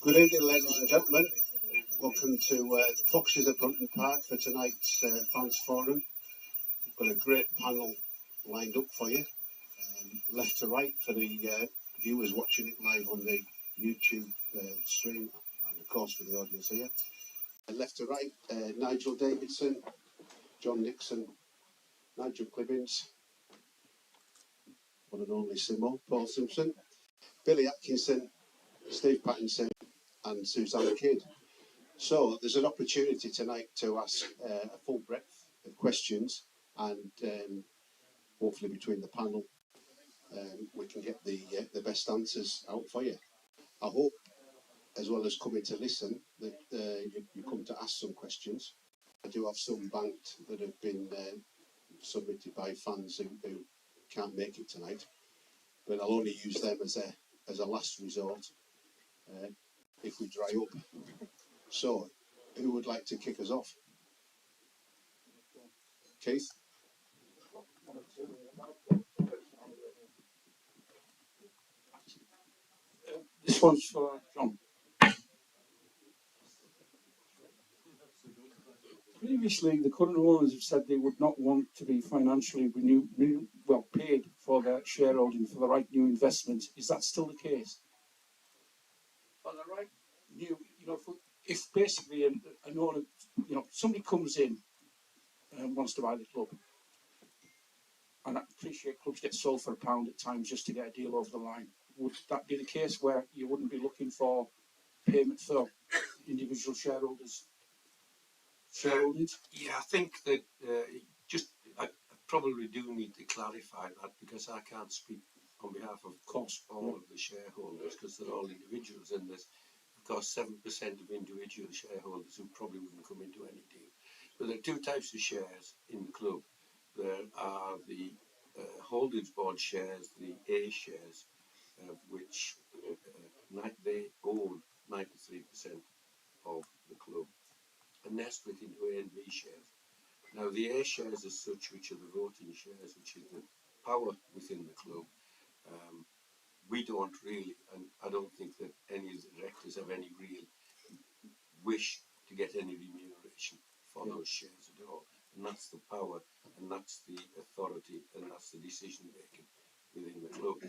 Good evening, ladies and gentlemen. Welcome to Foxes at Brunton Park for tonight's fans forum. We've got a great panel lined up for you, left to right for the viewers watching it live on the YouTube stream, and of course for the audience here. Left to right, Nigel Davidson, John Nixon, Nigel Clibbins, one and only Simo, Paul Simpson, Billy Atkinson, Steve Pattinson, and Susanna Kidd. So there's an opportunity tonight to ask a full breadth of questions, and hopefully between the panel we can get the best answers out for you. I hope, as well as coming to listen, that you come to ask some questions. I do have some banked that have been submitted by fans who can't make it tonight, but I'll only use them as a last resort if we dry up. So, who would like to kick us off? Keith? This one's for John. Previously, the current owners have said they would not want to be financially paid for their shareholding for the right new investment. Is that still the case? For the right new, if basically an owner, somebody comes in and wants to buy the club, and I appreciate clubs get sold for £1 at times just to get a deal over the line. Would that be the case where you wouldn't be looking for payment for individual shareholders? Yeah, I think that I probably do need to clarify that, because I can't speak on behalf of all of the shareholders, because they're all individuals in this. Of course, 7% of individual shareholders who probably wouldn't come into any deal. But there are two types of shares in the club. There are the holders board shares, the A shares, which they own 93% of the club, and they're split into A and B shares. Now, the A shares as such, which are the voting shares, which is the power within the club, we don't really, and I don't think that any of the directors have any real wish to get any remuneration for those shares at all. And that's the power, and that's the authority, and that's the decision making within the club.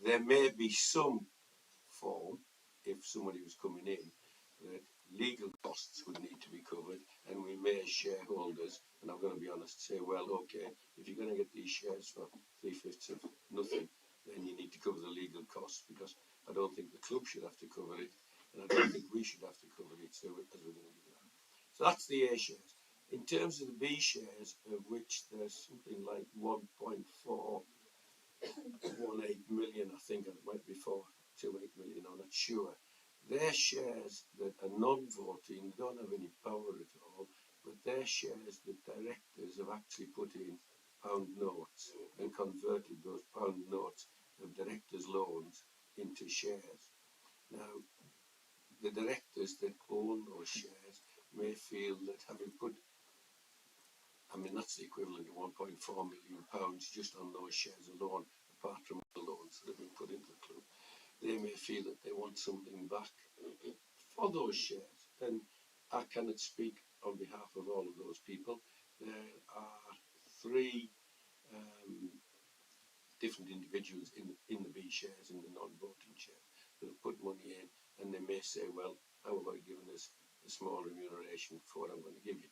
There may be some form, if somebody was coming in, that legal costs would need to be covered, and we may, as shareholders, and I'm going to be honest, say, well, okay, if you're going to get these shares for 3/5 of nothing, then you need to cover the legal costs, because I don't think the club should have to cover it, and I don't think we should have to cover it, so as we're going to do that. So that's the A shares. In terms of the B shares, of which there's something like 1.418 million, I think, and it might be 428 million, I'm not sure. They're shares that are non-voting, don't have any power at all, but they're shares that directors have actually put in pound notes and converted those pound notes of directors' loans into shares. Now, the directors that own those shares may feel that having put, that's the equivalent of £1.4 million just on those shares alone, apart from the loans that have been put into the club. They may feel that they want something back for those shares. And I cannot speak on behalf of all of those people. There are 3 different individuals in the B shares, in the non-voting shares, that have put money in, and they may say, well, how about giving us a small remuneration for what I'm going to give you?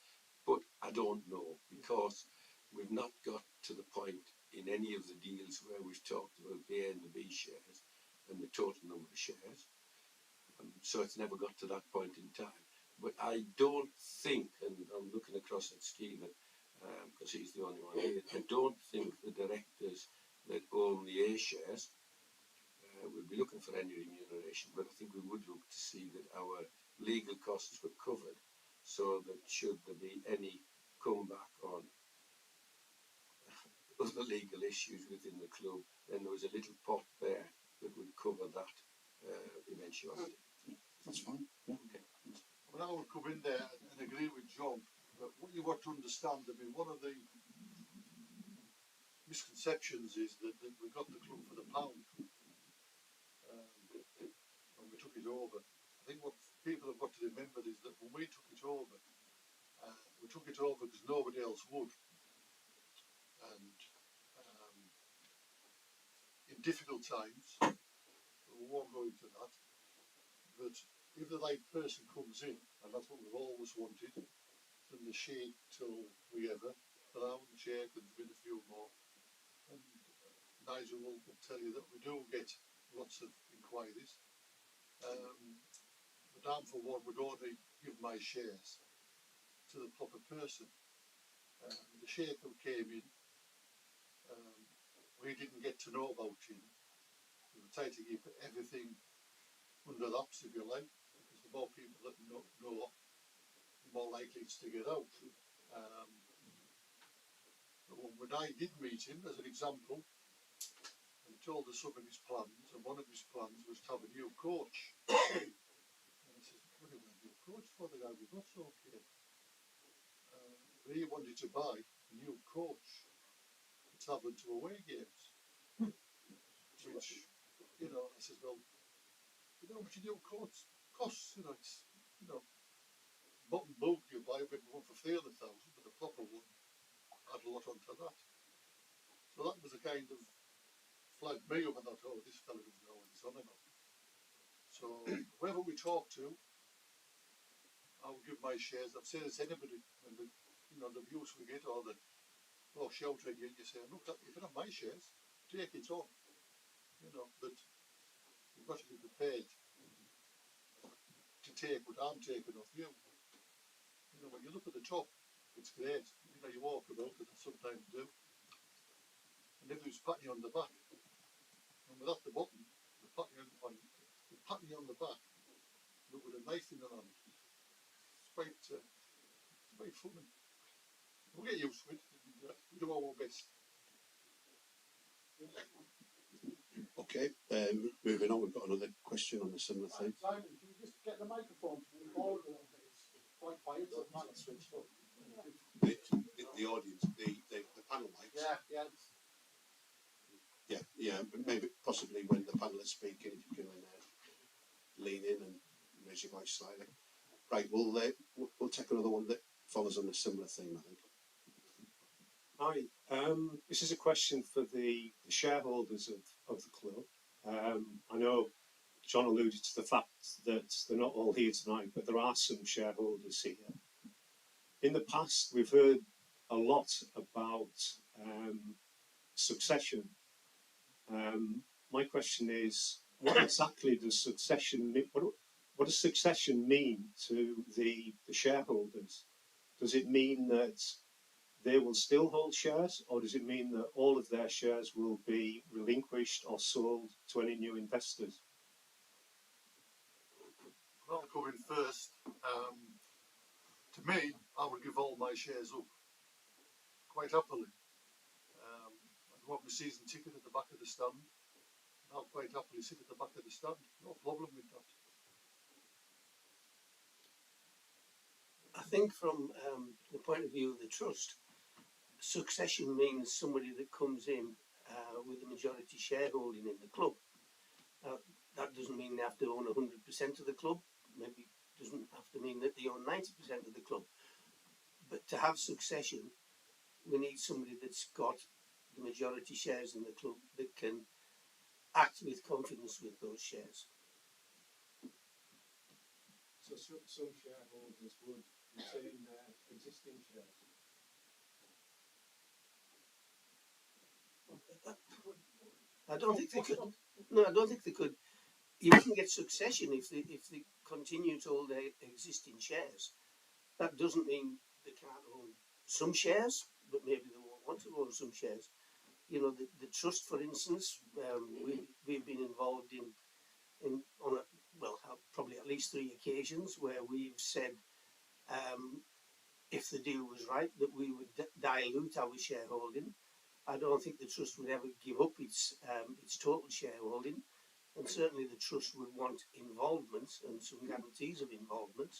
But I don't know, because we've not got to the point in any of the deals where we've talked about the A and the B shares and the total number of shares. So it's never got to that point in time. But I don't think, and I'm looking across at Stephen, because he's the only one here, I don't think the directors that own the A shares would be looking for any remuneration, but I think we would look to see that our legal costs were covered, so that should there be any comeback on other legal issues within the club, then there was a little pot there that would cover that eventuality. That's fine. Yeah. Okay. Well, I would come in there and agree with John, but what you want to understand, I mean, one of the misconceptions is that we got the club for the pound when we took it over. I think what people have got to remember is that when we took it over because nobody else would. And in difficult times, we won't go into that, but if the right person comes in, and that's what we've always wanted, from the shade till we ever, Brown, Jake, and there's been a few more, and Nigel will tell you that we do get lots of inquiries. But I'm for one, would only give my shares to the proper person. The sheikh who came in, we didn't get to know about him. We were trying to keep everything under wraps, if you like, because the more people that know, the more likely it's to get out. But when I did meet him, as an example, he told us some of his plans, and one of his plans was to have a new coach. And I said, what do you want a new coach for? The guy we've got's okay. But he wanted to buy a new coach to travel to away games. Which, you know, I said, well, you know how much a new coach costs? You know, it's, you know, bottom book you buy maybe one for 300,000, but the proper one had a lot onto that. So that was a kind of flagged me up, and I thought, oh, this fella doesn't know what he's on about. So whoever we talk to, I will give my shares. I've said this to anybody, and the, you know, the views we get, or the shout at you, you say, look, you can have my shares, take it on. You know, but you've got to be prepared to take what I'm taking off you. You know, when you look at the top, it's great. You know, you walk about it, I sometimes do. And everybody's patting you on the back. And without the bottom, they're patting you on the back, but with a knife in their hand. It's quite funny. We'll get used to it. We do our best. Okay, moving on, we've got another question on a similar thing. Simon, can you just get the microphone to move forward a little bit? It's quite quiet, so it might have switched up. The audience, the panel mics. Yeah, maybe possibly when the panel is speaking, if you can lean in and raise your voice slightly. Right, we'll take another one that follows on a similar theme, I think. Hi, this is a question for the shareholders of the club. I know John alluded to the fact that they're not all here tonight, but there are some shareholders here. In the past, we've heard a lot about succession. My question is, what exactly does succession mean? What does succession mean to the shareholders? Does it mean that they will still hold shares, or does it mean that all of their shares will be relinquished or sold to any new investors? Well, I'll come in first. To me, I would give all my shares up quite happily. I want my season ticket at the back of the stand. I'll quite happily sit at the back of the stand. No problem with that. I think from the point of view of the trust, succession means somebody that comes in with a majority shareholding in the club. That doesn't mean they have to own 100% of the club. Maybe doesn't have to mean that they own 90% of the club. But to have succession, we need somebody that's got the majority shares in the club that can act with confidence with those shares. So some shareholders would retain their existing shares. I don't think they could. No, I don't think they could. You wouldn't get succession if they continue to hold their existing shares. That doesn't mean they can't own some shares, but maybe they won't want to own some shares. You know, the trust, for instance, we've been involved in on a, well, probably at least 3 occasions where we've said, if the deal was right, that we would dilute our shareholding. I don't think the trust would ever give up its total shareholding, and certainly the trust would want involvement and some guarantees of involvement.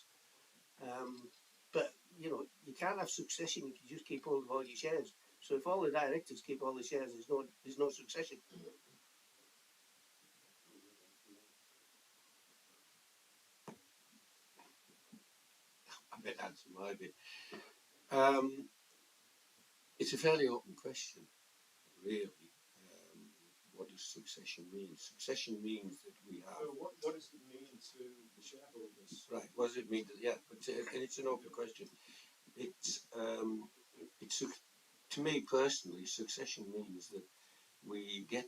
But you know, you can't have succession if you just keep hold of all your shares. So if all the directors keep all the shares, there's no succession. I bet that's my bit. It's a fairly open question, really. What does succession mean? Succession means that we have. So what does it mean to the shareholders? Right. What does it mean? Yeah, but and it's an open question. It's to me personally, succession means that we get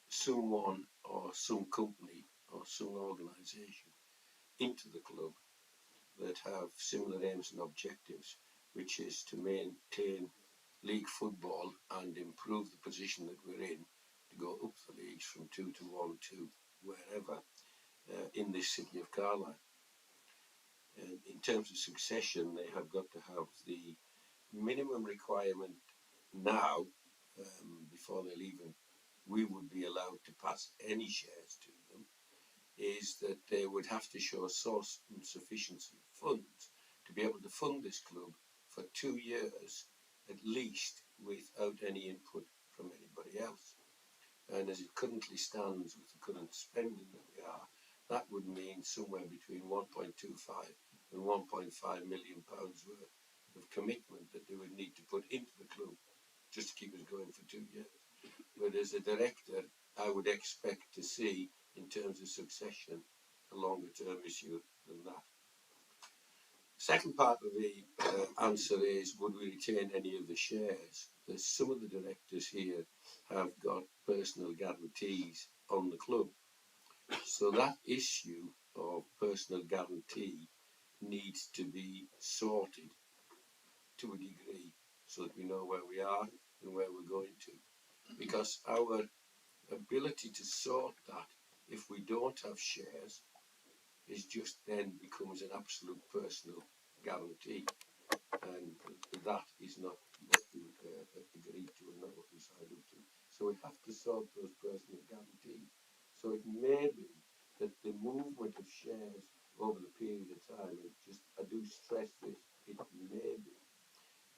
someone or some company or some organisation into the club that have similar aims and objectives, which is to maintain league football and improve the position that we're in, to go up the leagues from 2 to 1 to wherever in this city of Carlisle. In terms of succession, they have got to have the minimum requirement now, before they'll even, we would be allowed to pass any shares to them, is that they would have to show a source and sufficiency of funds to be able to fund this club for 2 years at least without any input from anybody else. And as it currently stands with the current spending that we are, that would mean somewhere between 1.25 and 1.5 million pounds worth of commitment that they would need to put into the club just to keep us going for 2 years. But as a director, I would expect to see, in terms of succession, a longer term issue than that. Second part of the answer is, would we retain any of the shares? There's some of the directors here have got personal guarantees on the club. So that issue of personal guarantee needs to be sorted to a degree so that we know where we are and where we're going to. Because our ability to sort that, if we don't have shares, is just then becomes an absolute personal guarantee, and that is not what we agreed to and not what we signed up to. So we have to sort those personal guarantees. So it may be that the movement of shares over the period of time, and just I do stress this, it may be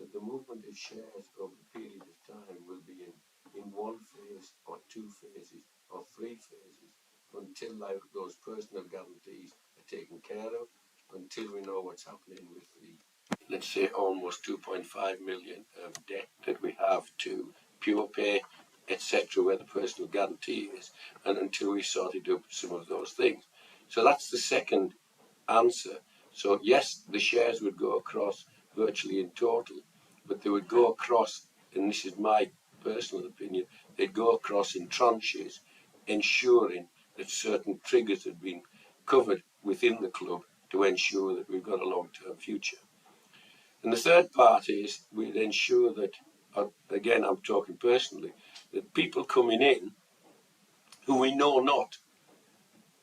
that the movement of shares over the period of time will be in 1 phase or 2 phases or 3 phases until those personal guarantees are taken care of, until we know what's happening with the, let's say, almost 2.5 million of debt that we have to Pure Pay, etc., where the personal guarantee is, and until we sorted up some of those things. So that's the second answer. So yes, the shares would go across virtually in total, but they would go across, and this is my personal opinion, they'd go across in tranches, ensuring that certain triggers had been covered within the club to ensure that we've got a long-term future. And the third part is we'd ensure that, again, I'm talking personally, that people coming in who we know not,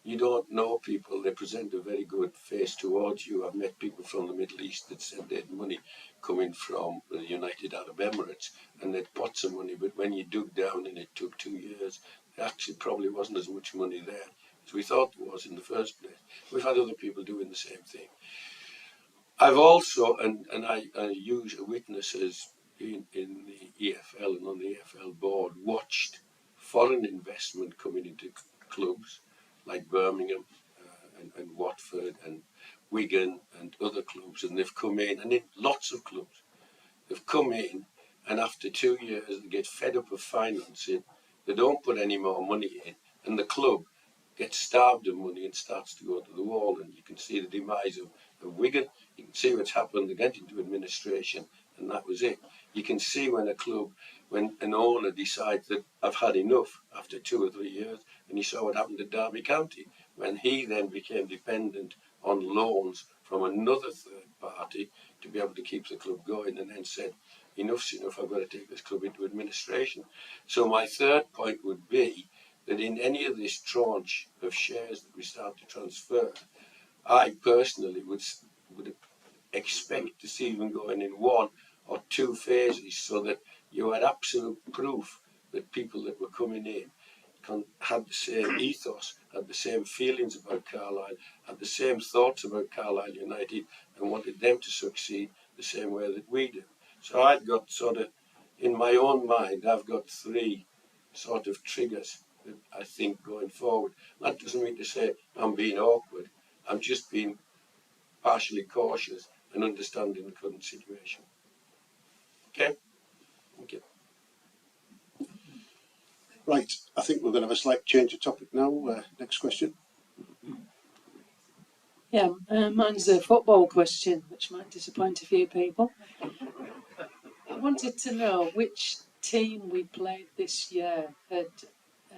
you don't know people, they present a very good face towards you. I've met people from the Middle East that said they had money coming from the United Arab Emirates and they'd put some money, but when you dug down and it took 2 years, there actually probably wasn't as much money there as we thought there was in the first place. We've had other people doing the same thing. I've also, and I use a witness as in the EFL and on the EFL board, watched foreign investment coming into clubs like Birmingham and Watford and Wigan and other clubs, and they've come in, and in lots of clubs, they've come in, and after 2 years they get fed up of financing, they don't put any more money in, and the club gets starved of money and starts to go to the wall. And you can see the demise of Wigan, you can see what's happened, they get into administration, and that was it. you can see when when an owner decides that I've had enough after 2 or 3 years, and you saw what happened to Derby County when he then became dependent on loans from another third party to be able to keep the club going, and then said, enough's enough, I've got to take this club into administration. So my third point would be that in any of this tranche of shares that we start to transfer, I personally would expect to see them going in 1 or 2 phases, so that you had absolute proof that people that were coming in had the same ethos, had the same feelings about Carlisle, had the same thoughts about Carlisle United, and wanted them to succeed the same way that we do. So I've got sort of, in my own mind, I've got 3 sort of triggers that I think going forward. That doesn't mean to say I'm being awkward. I'm just being partially cautious and understanding the current situation. Okay? Thank you. Right, I think we're going to have a slight change of topic now. Next question. Yeah, mine's a football question, which might disappoint a few people. I wanted to know which team we played this year had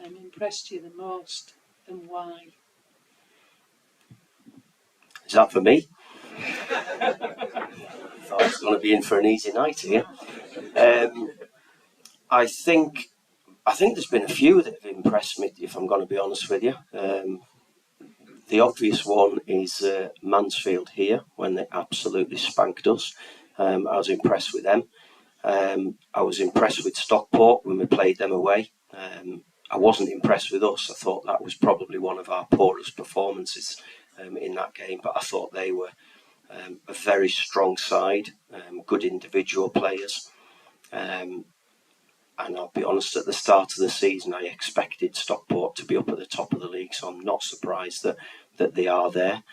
impressed you the most and why. Is that for me? Thought I was going to be in for an easy night here. I think there's been a few that have impressed me, if I'm going to be honest with you. The obvious one is Mansfield here, when they absolutely spanked us. I was impressed with them. I was impressed with Stockport when we played them away. I wasn't impressed with us. I thought that was probably one of our poorest performances in that game, but I thought they were a very strong side, good individual players. And I'll be honest, at the start of the season, I expected Stockport to be up at the top of the league, so I'm not surprised that they are there.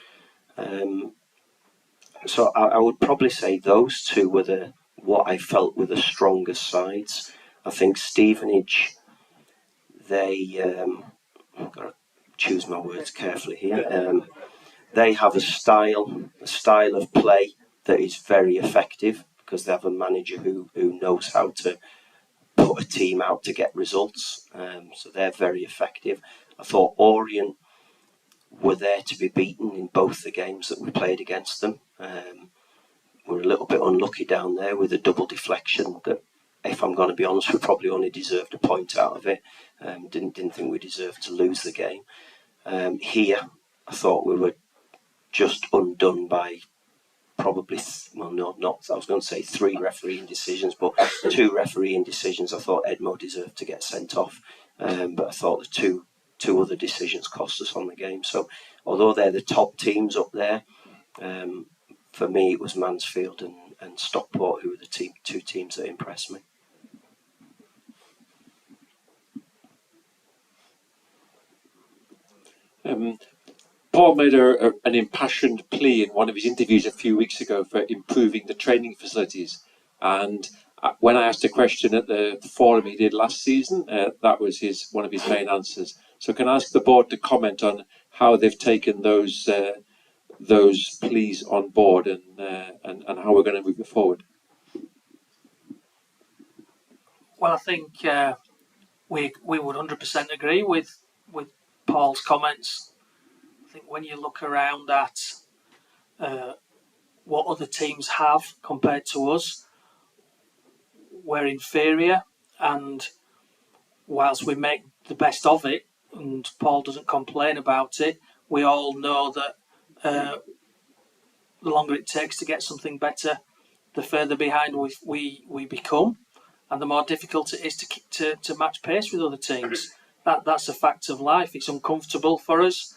So I would probably say those 2 were what I felt were the strongest sides. I think Stevenage, I've got to choose my words carefully here. They have a style of play that is very effective, because they have a manager who knows how to put a team out to get results. So they're very effective. I thought Orient were there to be beaten in both the games that we played against them. We're a little bit unlucky down there with a double deflection that, if I'm going to be honest, we probably only deserved a point out of it. Didn't think we deserved to lose the game. Here, I thought we were just undone by probably, I was going to say 3 refereeing decisions, but 2 refereeing decisions. I thought Edmo deserved to get sent off, but I thought the two other decisions cost us on the game. So although they're the top teams up there, for me it was Mansfield and Stockport who were the 2 teams that impressed me. Paul made an impassioned plea in one of his interviews a few weeks ago for improving the training facilities. And when I asked a question at the forum he did last season, that was one of his main answers. So can I ask the board to comment on how they've taken those pleas on board and how we're going to move it forward? Well, I think we would 100% agree with Paul's comments. I think when you look around at what other teams have compared to us, we're inferior, and whilst we make the best of it, and Paul doesn't complain about it, we all know that the longer it takes to get something better, the further behind we become, and the more difficult it is to match pace with other teams. That's a fact of life. It's uncomfortable for us.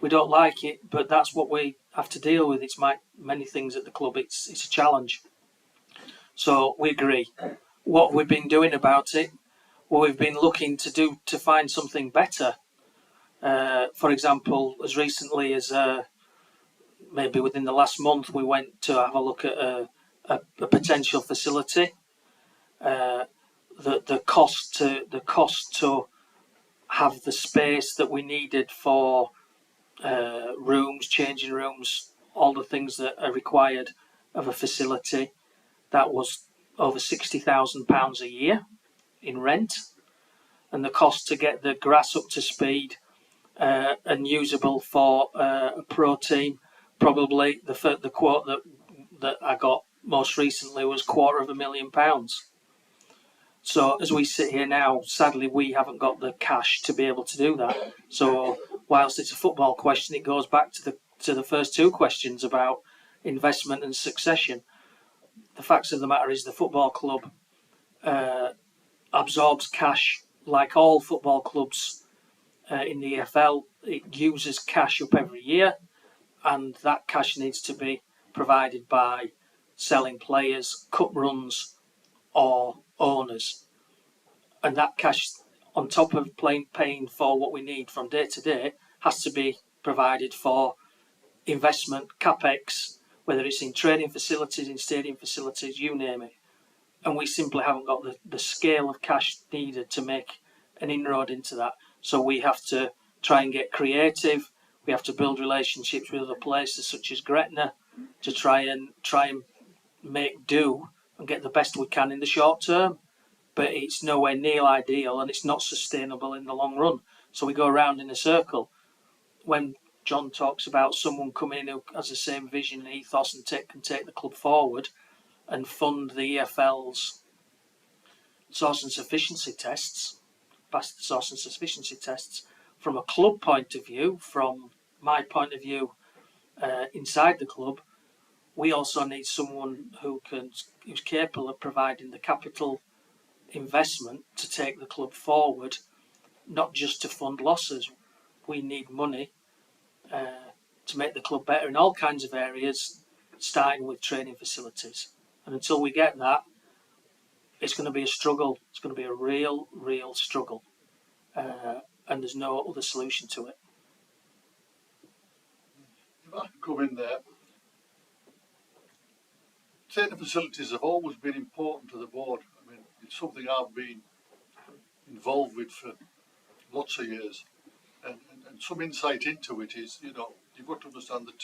We don't like it, but that's what we have to deal with. It's many things at the club. It's a challenge. So we agree. What we've been doing about it, what we've been looking to find something better. For example, as recently as maybe within the last month, we went to have a look at a potential facility. The cost to have the space that we needed for rooms, changing rooms, all the things that are required of a facility, that was over £60,000 a year in rent, and the cost to get the grass up to speed and usable for a pro team, probably the quote that I got most recently was £250,000. So as we sit here now, sadly we haven't got the cash to be able to do that. So whilst it's a football question, it goes back to the first two questions about investment and succession. The facts of the matter is the football club absorbs cash like all football clubs in the EFL. It uses cash up every year, and that cash needs to be provided by selling players, cup runs, or owners. And that cash, on top of paying for what we need from day to day, has to be provided for investment, capex, whether it's in training facilities, in stadium facilities, you name it. And we simply haven't got the scale of cash needed to make an inroad into that. So we have to try and get creative. We have to build relationships with other places such as Gretna to try and make do and get the best we can in the short term. But it's nowhere near ideal, and it's not sustainable in the long run. So we go around in a circle. When John talks about someone coming in who has the same vision and ethos and can take the club forward and fund the EFL's source and sufficiency tests, past the source and sufficiency tests, from a club point of view, from my point of view inside the club, we also need someone who's capable of providing the capital investment to take the club forward, not just to fund losses. We need money to make the club better in all kinds of areas, starting with training facilities. And until we get that, it's going to be a struggle. It's going to be a real struggle. And there's no other solution to it. If I can come in there, training facilities have always been important to the board. I mean, it's something I've been involved with for lots of years. And some insight into it is, you've got to understand that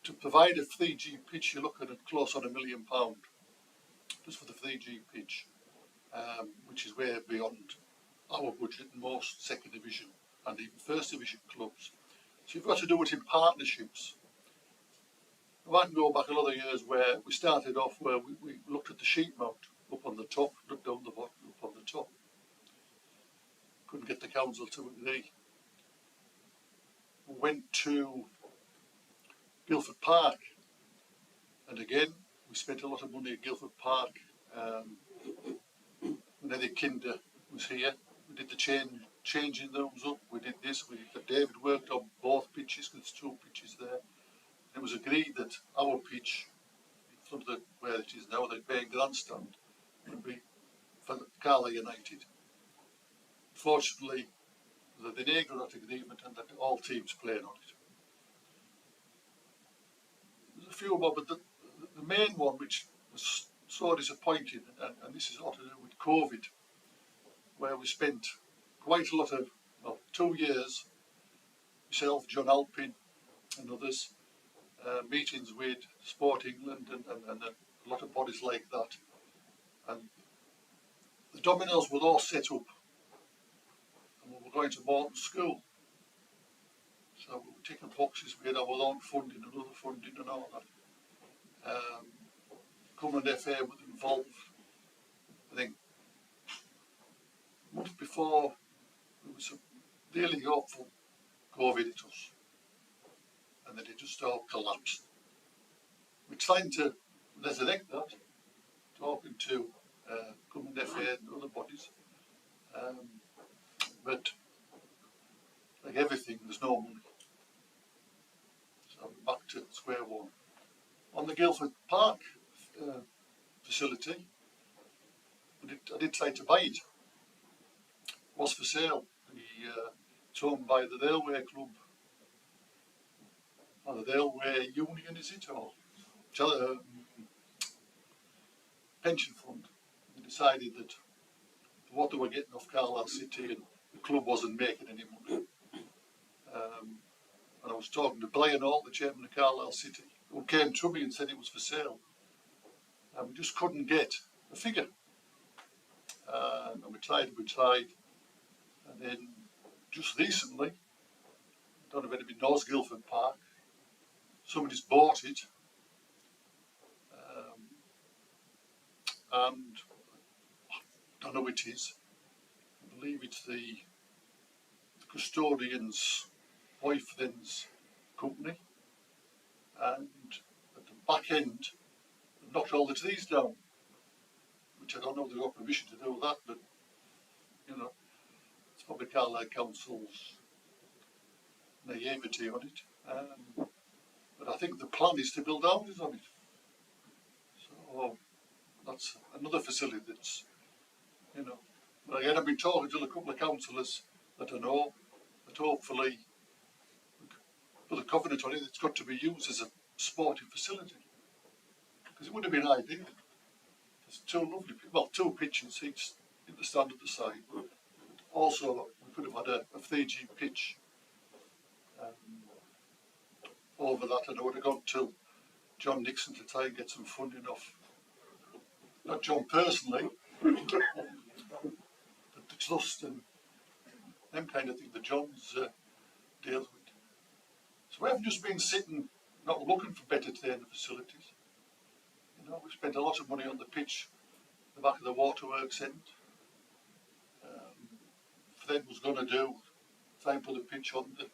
to provide a 3G pitch, you're looking at close on £1 million just for the 3G pitch, which is way beyond our budget in most second division and even first division clubs. So you've got to do it in partnerships. I can go back a lot of years where we started off where we looked at the sheet mount up on the top, looked down the bottom, up on the top. Couldn't get the council to agree. We went to Guildford Park, and again we spent a lot of money at Guildford Park. When Eddie Kinder was here, we did the changing rooms up, we did this, David worked on both pitches, because there's two pitches there. It was agreed that our pitch, in front of where it is now, the main grandstand, would be for Carlisle United. Fortunately, they deneged that agreement and that all teams played on it. There's a few more, but the main one which was so disappointing, and this is all to do with COVID, where we spent quite a lot of 2 years, myself, John Alpin and others, meetings with Sport England and a lot of bodies like that. And the dominoes were all set up, and we were going to Morton School. So we were ticking boxes, we had our own funding and other funding and all that. Common FA was involved. I think a month before, it was really hopeful COVID hit us, and then it just all collapsed. We're trying to resurrect that, talking to Common FA and other bodies, but like everything, there's no money. So we're back to square one. On the Guildford Park facility, I did try to buy it. It was for sale. It's owned by the Railway Club, or the Railway Union, is it? Or pension fund. They decided that what they were getting off Carlisle City and the club wasn't making any money. And I was talking to Brian Hall, the chairman of Carlisle City, who came to me and said it was for sale. and we just couldn't get a figure. And we tried, and then just recently, I don't know if anybody knows Guildford Park, somebody's bought it, and I don't know who it is. I believe it's the custodian's wife then's company, and at the back end, they knocked all the trees down, which I don't know if they got permission to do that, but you know, it's probably Carlisle Council's naivety on it. But I think the plan is to build houses on it. So that's another facility that's, you know. But again, I've been talking to a couple of councillors that I know that hopefully put a covenant on it, it's got to be used as a sporting facility. Because it would have been ideal. There's two pitches each in the stand at the side. Also, we could have had a 3G pitch over that. And I would have gone to John Nixon to try and get some funding off, not John personally, but the trust and them kind of things that John's deals with. So we haven't just been sitting, not looking for better training facilities. You know, we spent a lot of money on the pitch, the back of the Waterworks end. Fred was going to try and put the pitch on the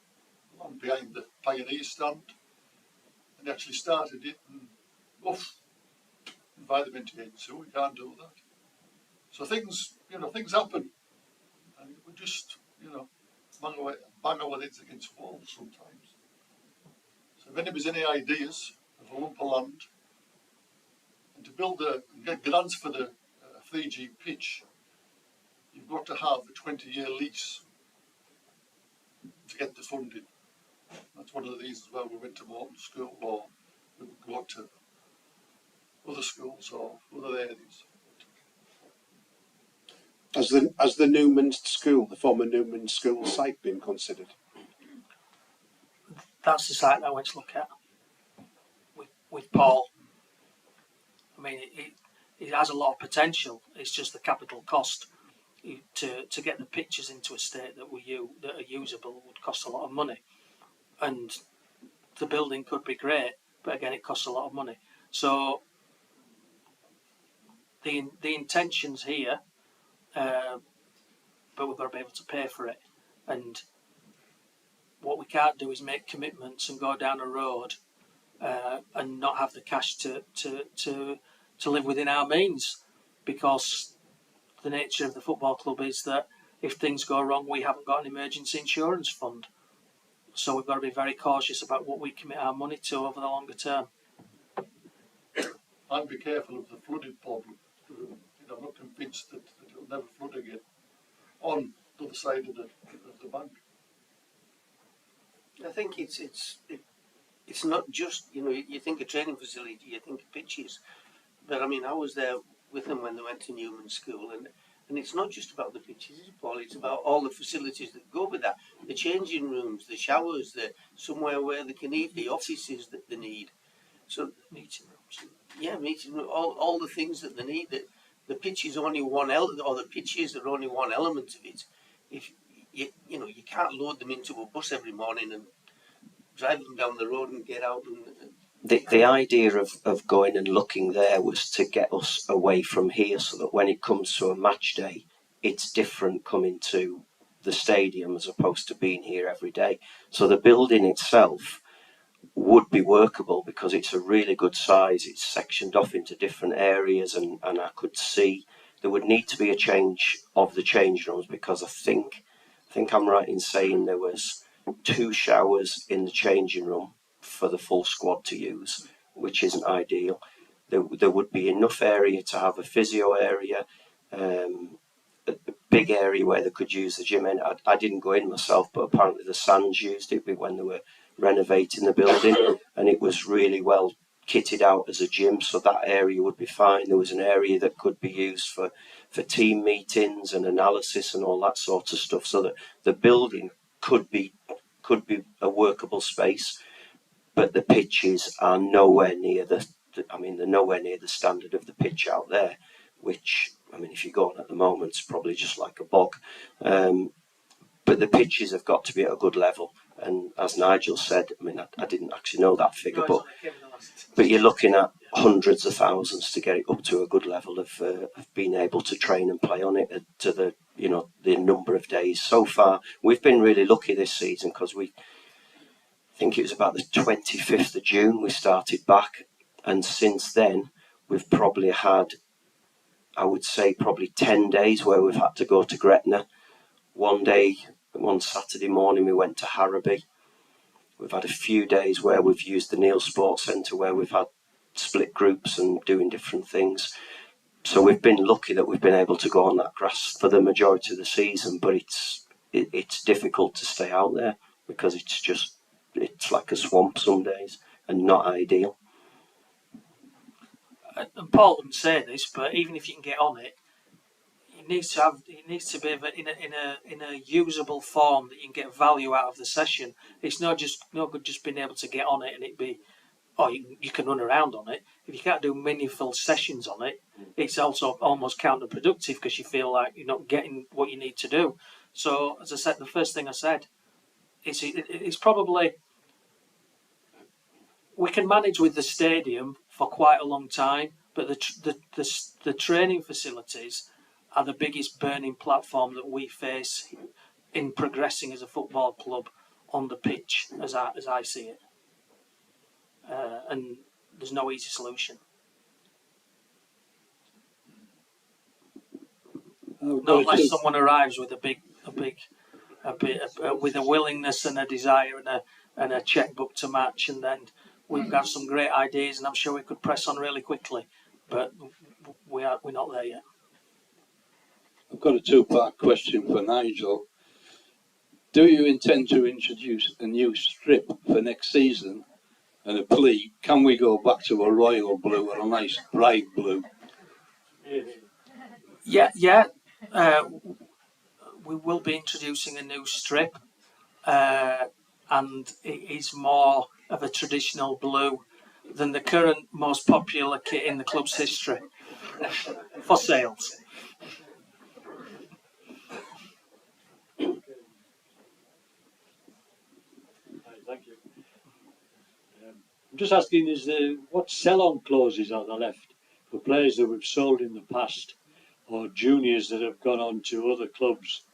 land behind the Pioneer stand, and he actually started it, and environment again, so we can't do that. So things happen, and we just, bang our heads against walls sometimes. So if anybody's any ideas of a lump of land, and to get grants for the 3G pitch, you've got to have a 20-year lease to get the funding. That's one of the reasons why we went to Morton School, or we would go to other schools or other areas. Has the Newman School, the former Newman School site, been considered? That's the site that I went to look at with Paul. I mean, it has a lot of potential. It's just the capital cost to get the pitches into a state that are usable would cost a lot of money, and the building could be great, but again, it costs a lot of money. So the intention's here, but we've got to be able to pay for it. And what we can't do is make commitments and go down a road and not have the cash to live within our means, because the nature of the football club is that if things go wrong, we haven't got an emergency insurance fund. So we've got to be very cautious about what we commit our money to over the longer term. And be careful of the flooding problem. I'm not convinced that it'll never flood again on the other side of the bank. I think it's not just, you think of training facility, you think of pitches, but I mean, I was there with them when they went to Newman School, and it's not just about the pitches, Paul, it's about all the facilities that go with that, the changing rooms, the showers, somewhere where they can eat, the offices that they need. So meeting rooms. Yeah, meeting rooms, all the things that they need. The pitch is only one element, or the pitches are only one element of it. If you can't load them into a bus every morning and drive them down the road and get out. The idea of going and looking there was to get us away from here, so that when it comes to a match day, it's different coming to the stadium as opposed to being here every day. So the building itself would be workable because it's a really good size. It's sectioned off into different areas, and I could see there would need to be a change of the change rooms, because I think I'm right in saying there was 2 showers in the changing room for the full squad to use, which isn't ideal. There would be enough area to have a physio area, a big area where they could use the gym. And I didn't go in myself, but apparently the Sands used it when they were renovating the building, and it was really well kitted out as a gym, so that area would be fine. There was an area that could be used for team meetings and analysis and all that sort of stuff, so that the building could be a workable space. But the pitches are nowhere near I mean, they're nowhere near the standard of the pitch out there, which, I mean, if you go on at the moment, it's probably just like a bog. But the pitches have got to be at a good level. And as Nigel said, I mean, I didn't actually know that figure, but you're looking at hundreds of thousands to get it up to a good level of being able to train and play on it to the, you know, the number of days. So far, we've been really lucky this season because I think it was about the 25th of June we started back. And since then, we've probably had, I would say, probably 10 days where we've had to go to Gretna. One Saturday morning, we went to Harrowby. We've had a few days where we've used the Neil Sports Centre where we've had split groups and doing different things. So we've been lucky that we've been able to go on that grass for the majority of the season, but it's difficult to stay out there because it's like a swamp some days and not ideal. And Paul wouldn't say this, but even if you can get on it, it needs to be in a usable form that you can get value out of the session. It's no good just being able to get on it and it be, you can run around on it. If you can't do meaningful sessions on it, it's also almost counterproductive because you feel like you're not getting what you need to do. So, as I said, the first thing I said, it's probably, we can manage with the stadium for quite a long time, but the training facilities are the biggest burning platform that we face in progressing as a football club on the pitch, as I see it. And there's no easy solution. Not unless someone arrives with with a willingness and a desire and a checkbook to match, and then we've got some great ideas, and I'm sure we could press on really quickly, but we're not there yet. I've got a two-part question for Nigel. Do you intend to introduce a new strip for next season? And a plea, can we go back to a royal blue or a nice bright blue? Yeah. We will be introducing a new strip, and it is more of a traditional blue than the current most popular kit in the club's history for sales. Thank you. I'm just asking, what sell-on clauses are there left for players that we've sold in the past or juniors that have gone on to other clubs?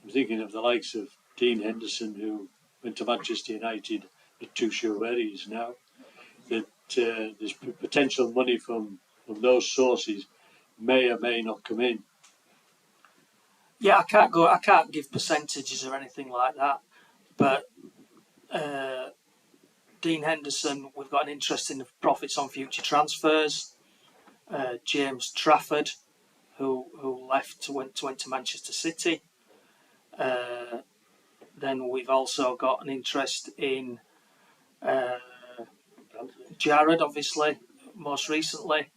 I'm thinking of the likes of Dean Henderson, who went to Manchester United, not too sure where he is now. That there's potential money from those sources may or may not come in. Yeah, I can't give percentages or anything like that, but Dean Henderson, we've got an interest in the profits on future transfers. James Trafford, who left went to Manchester City. Then we've also got an interest in Jared, obviously, most recently,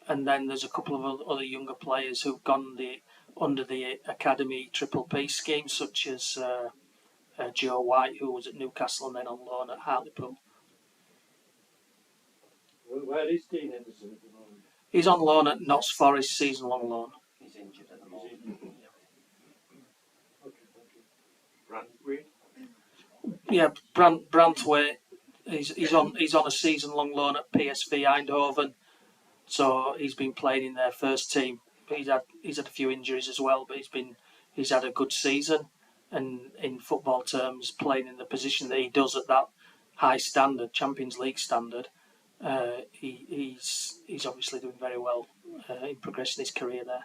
and then there's a couple of other younger players who've gone under the Academy Triple P scheme, such as Joe White, who was at Newcastle and then on loan at Hartlepool. Where is Dean Henderson at the moment? He's on loan at Notts Forest, season-long loan. He's injured at the moment. Yeah, Brantwaite. He's on a season-long loan at PSV Eindhoven, so he's been playing in their first team. But he's had a few injuries as well, but he's had a good season, and in football terms, playing in the position that he does at that high standard, Champions League standard, he's obviously doing very well in progressing his career there.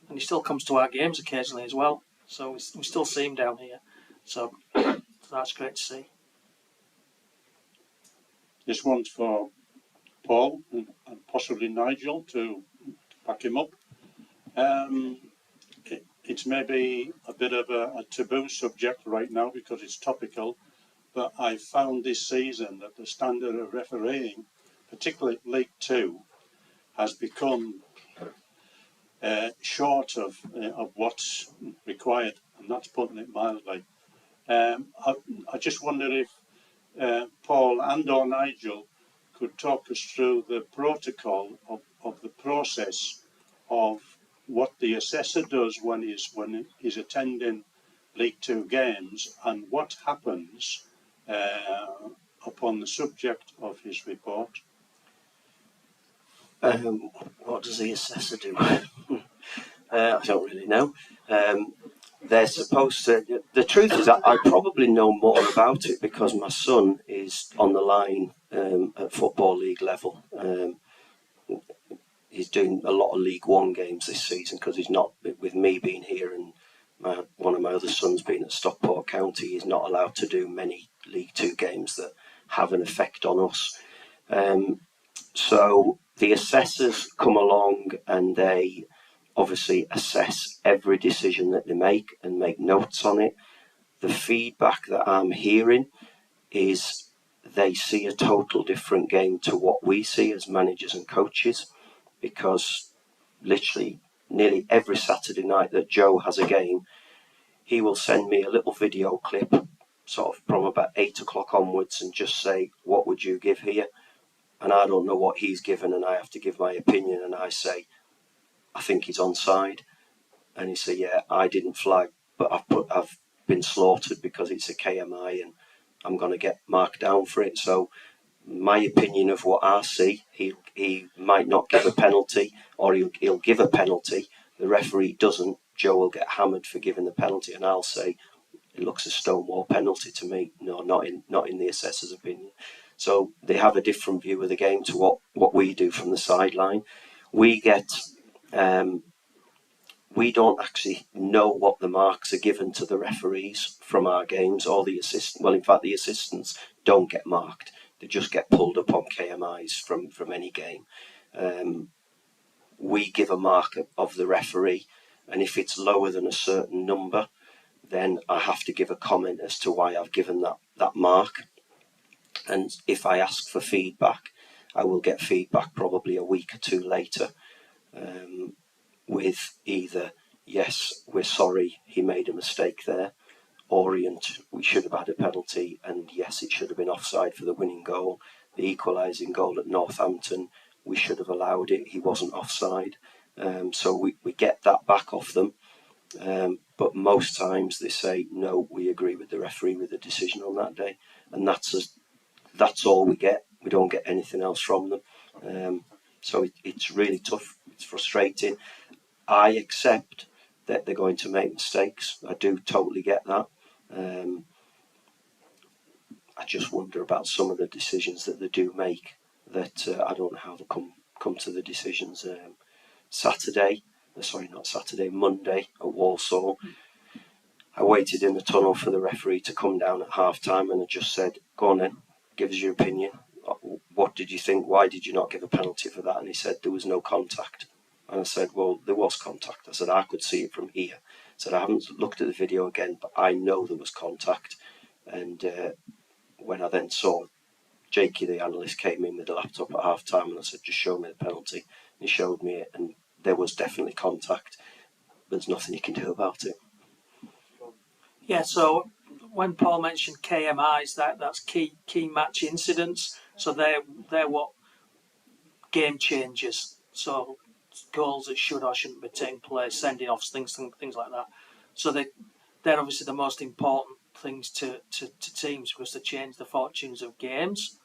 And he still comes to our games occasionally as well, so we still see him down here. So that's great to see. This one's for Paul and possibly Nigel to back him up. It's maybe a bit of a taboo subject right now because it's topical, but I found this season that the standard of refereeing, particularly League Two, has become short of what's required, and that's putting it mildly. I just wonder if Paul and or Nigel could talk us through the protocol of the process of what the assessor does when he's attending League Two games and what happens upon the subject of his report. What does the assessor do? I don't really know. They're supposed to. The truth is, I probably know more about it because my son is on the line at Football League level. He's doing a lot of League One games this season because he's not, with me being here and one of my other sons being at Stockport County, he's not allowed to do many League Two games that have an effect on us. So the assessors come along and they obviously assess every decision that they make and make notes on it. The feedback that I'm hearing is they see a total different game to what we see as managers and coaches, because literally nearly every Saturday night that Joe has a game, he will send me a little video clip sort of from about 8 o'clock onwards and just say, what would you give here? And I don't know what he's given and I have to give my opinion, and I say, I think he's onside. And he said, yeah, I didn't flag, but I've been slaughtered because it's a KMI and I'm going to get marked down for it. So my opinion of what I see, he might not give a penalty, or he'll give a penalty. The referee doesn't. Joe will get hammered for giving the penalty, and I'll say it looks a stonewall penalty to me. No, not in the assessor's opinion. So they have a different view of the game to what we do from the sideline. We get. We don't actually know what the marks are given to the referees from our games, or the assistant. Well, in fact, the assistants don't get marked. They just get pulled up on KMIs from any game. We give a mark of the referee, and if it's lower than a certain number, then I have to give a comment as to why I've given that mark. And if I ask for feedback, I will get feedback probably a week or two later. With either, yes, we're sorry, he made a mistake there, Orient, we should have had a penalty, and yes, it should have been offside for the winning goal. The equalising goal at Northampton, we should have allowed it, he wasn't offside. So we get that back off them, but most times they say, no, we agree with the referee with the decision on that day, and that's all we get. We don't get anything else from them. So it's really tough, it's frustrating. I accept that they're going to make mistakes. I do totally get that. I just wonder about some of the decisions that they do make, that I don't know how they come to the decisions. Monday at Walsall, I waited in the tunnel for the referee to come down at half time, and I just said, go on then, give us your opinion. What did you think? Why did you not give a penalty for that? And he said there was no contact. And I said, well, there was contact. I said, I could see it from here. I said, I haven't looked at the video again, but I know there was contact. And when I then saw Jakey, the analyst, came in with the laptop at half time, and I said, just show me the penalty. And he showed me it, and there was definitely contact. There's nothing you can do about it. Yeah, so when Paul mentioned KMIs, that's key match incidents. So they're what game changers. So goals that should or shouldn't be taking place, sending offs, things like that. So they're obviously the most important things to teams, because they change the fortunes of games.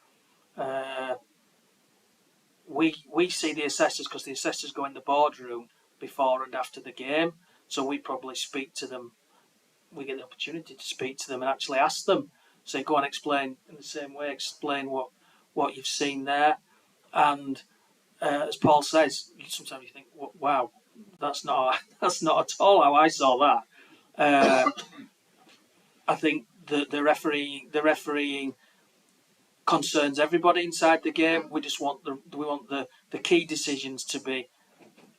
We see the assessors because the assessors go in the boardroom before and after the game. So we probably speak to them. We get the opportunity to speak to them and actually ask them. So go and explain in the same way. Explain what you've seen there. And as Paul says, sometimes you think, wow, that's not at all how I saw that. I think the refereeing concerns everybody inside the game. We just want the key decisions to be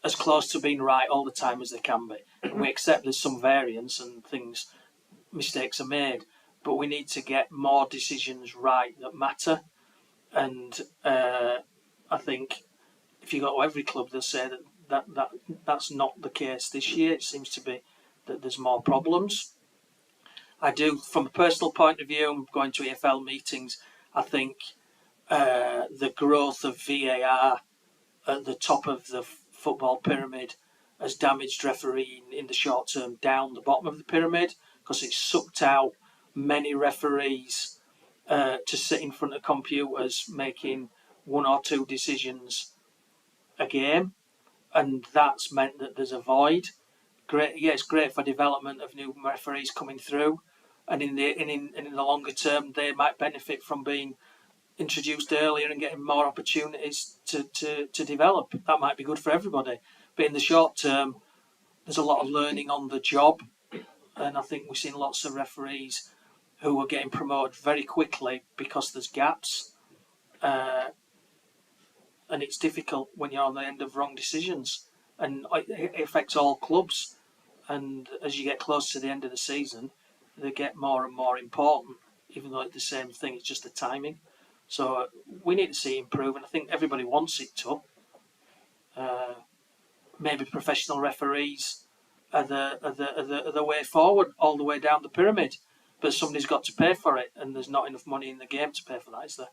as close to being right all the time as they can be. And we accept there's some variance and mistakes are made, but we need to get more decisions right that matter. And I think if you go to every club, they'll say that's not the case this year. It seems to be that there's more problems. I do, from a personal point of view, going to EFL meetings, I think the growth of VAR at the top of the football pyramid has damaged refereeing in the short term down the bottom of the pyramid, because it's sucked out many referees to sit in front of computers making one or two decisions a game, and that's meant that there's a void. Great, yeah, it's great for development of new referees coming through, and in the longer term, they might benefit from being introduced earlier and getting more opportunities to develop. That might be good for everybody. But in the short term, there's a lot of learning on the job, and I think we've seen lots of referees who are getting promoted very quickly because there's gaps, and it's difficult when you're on the end of wrong decisions, and it affects all clubs. And as you get close to the end of the season, they get more and more important, even though it's the same thing, it's just the timing. So we need to see it improve, and I think everybody wants it to. Maybe professional referees are the way forward, all the way down the pyramid. But somebody's got to pay for it, and there's not enough money in the game to pay for that, is there?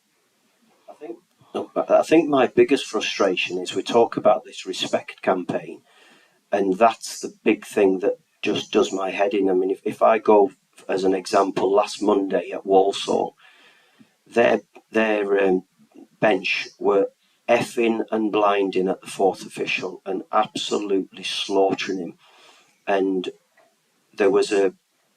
I think my biggest frustration is we talk about this respect campaign, and that's the big thing that just does my head in. I mean, if I go as an example, last Monday at Walsall, their bench were effing and blinding at the fourth official and absolutely slaughtering him. And there was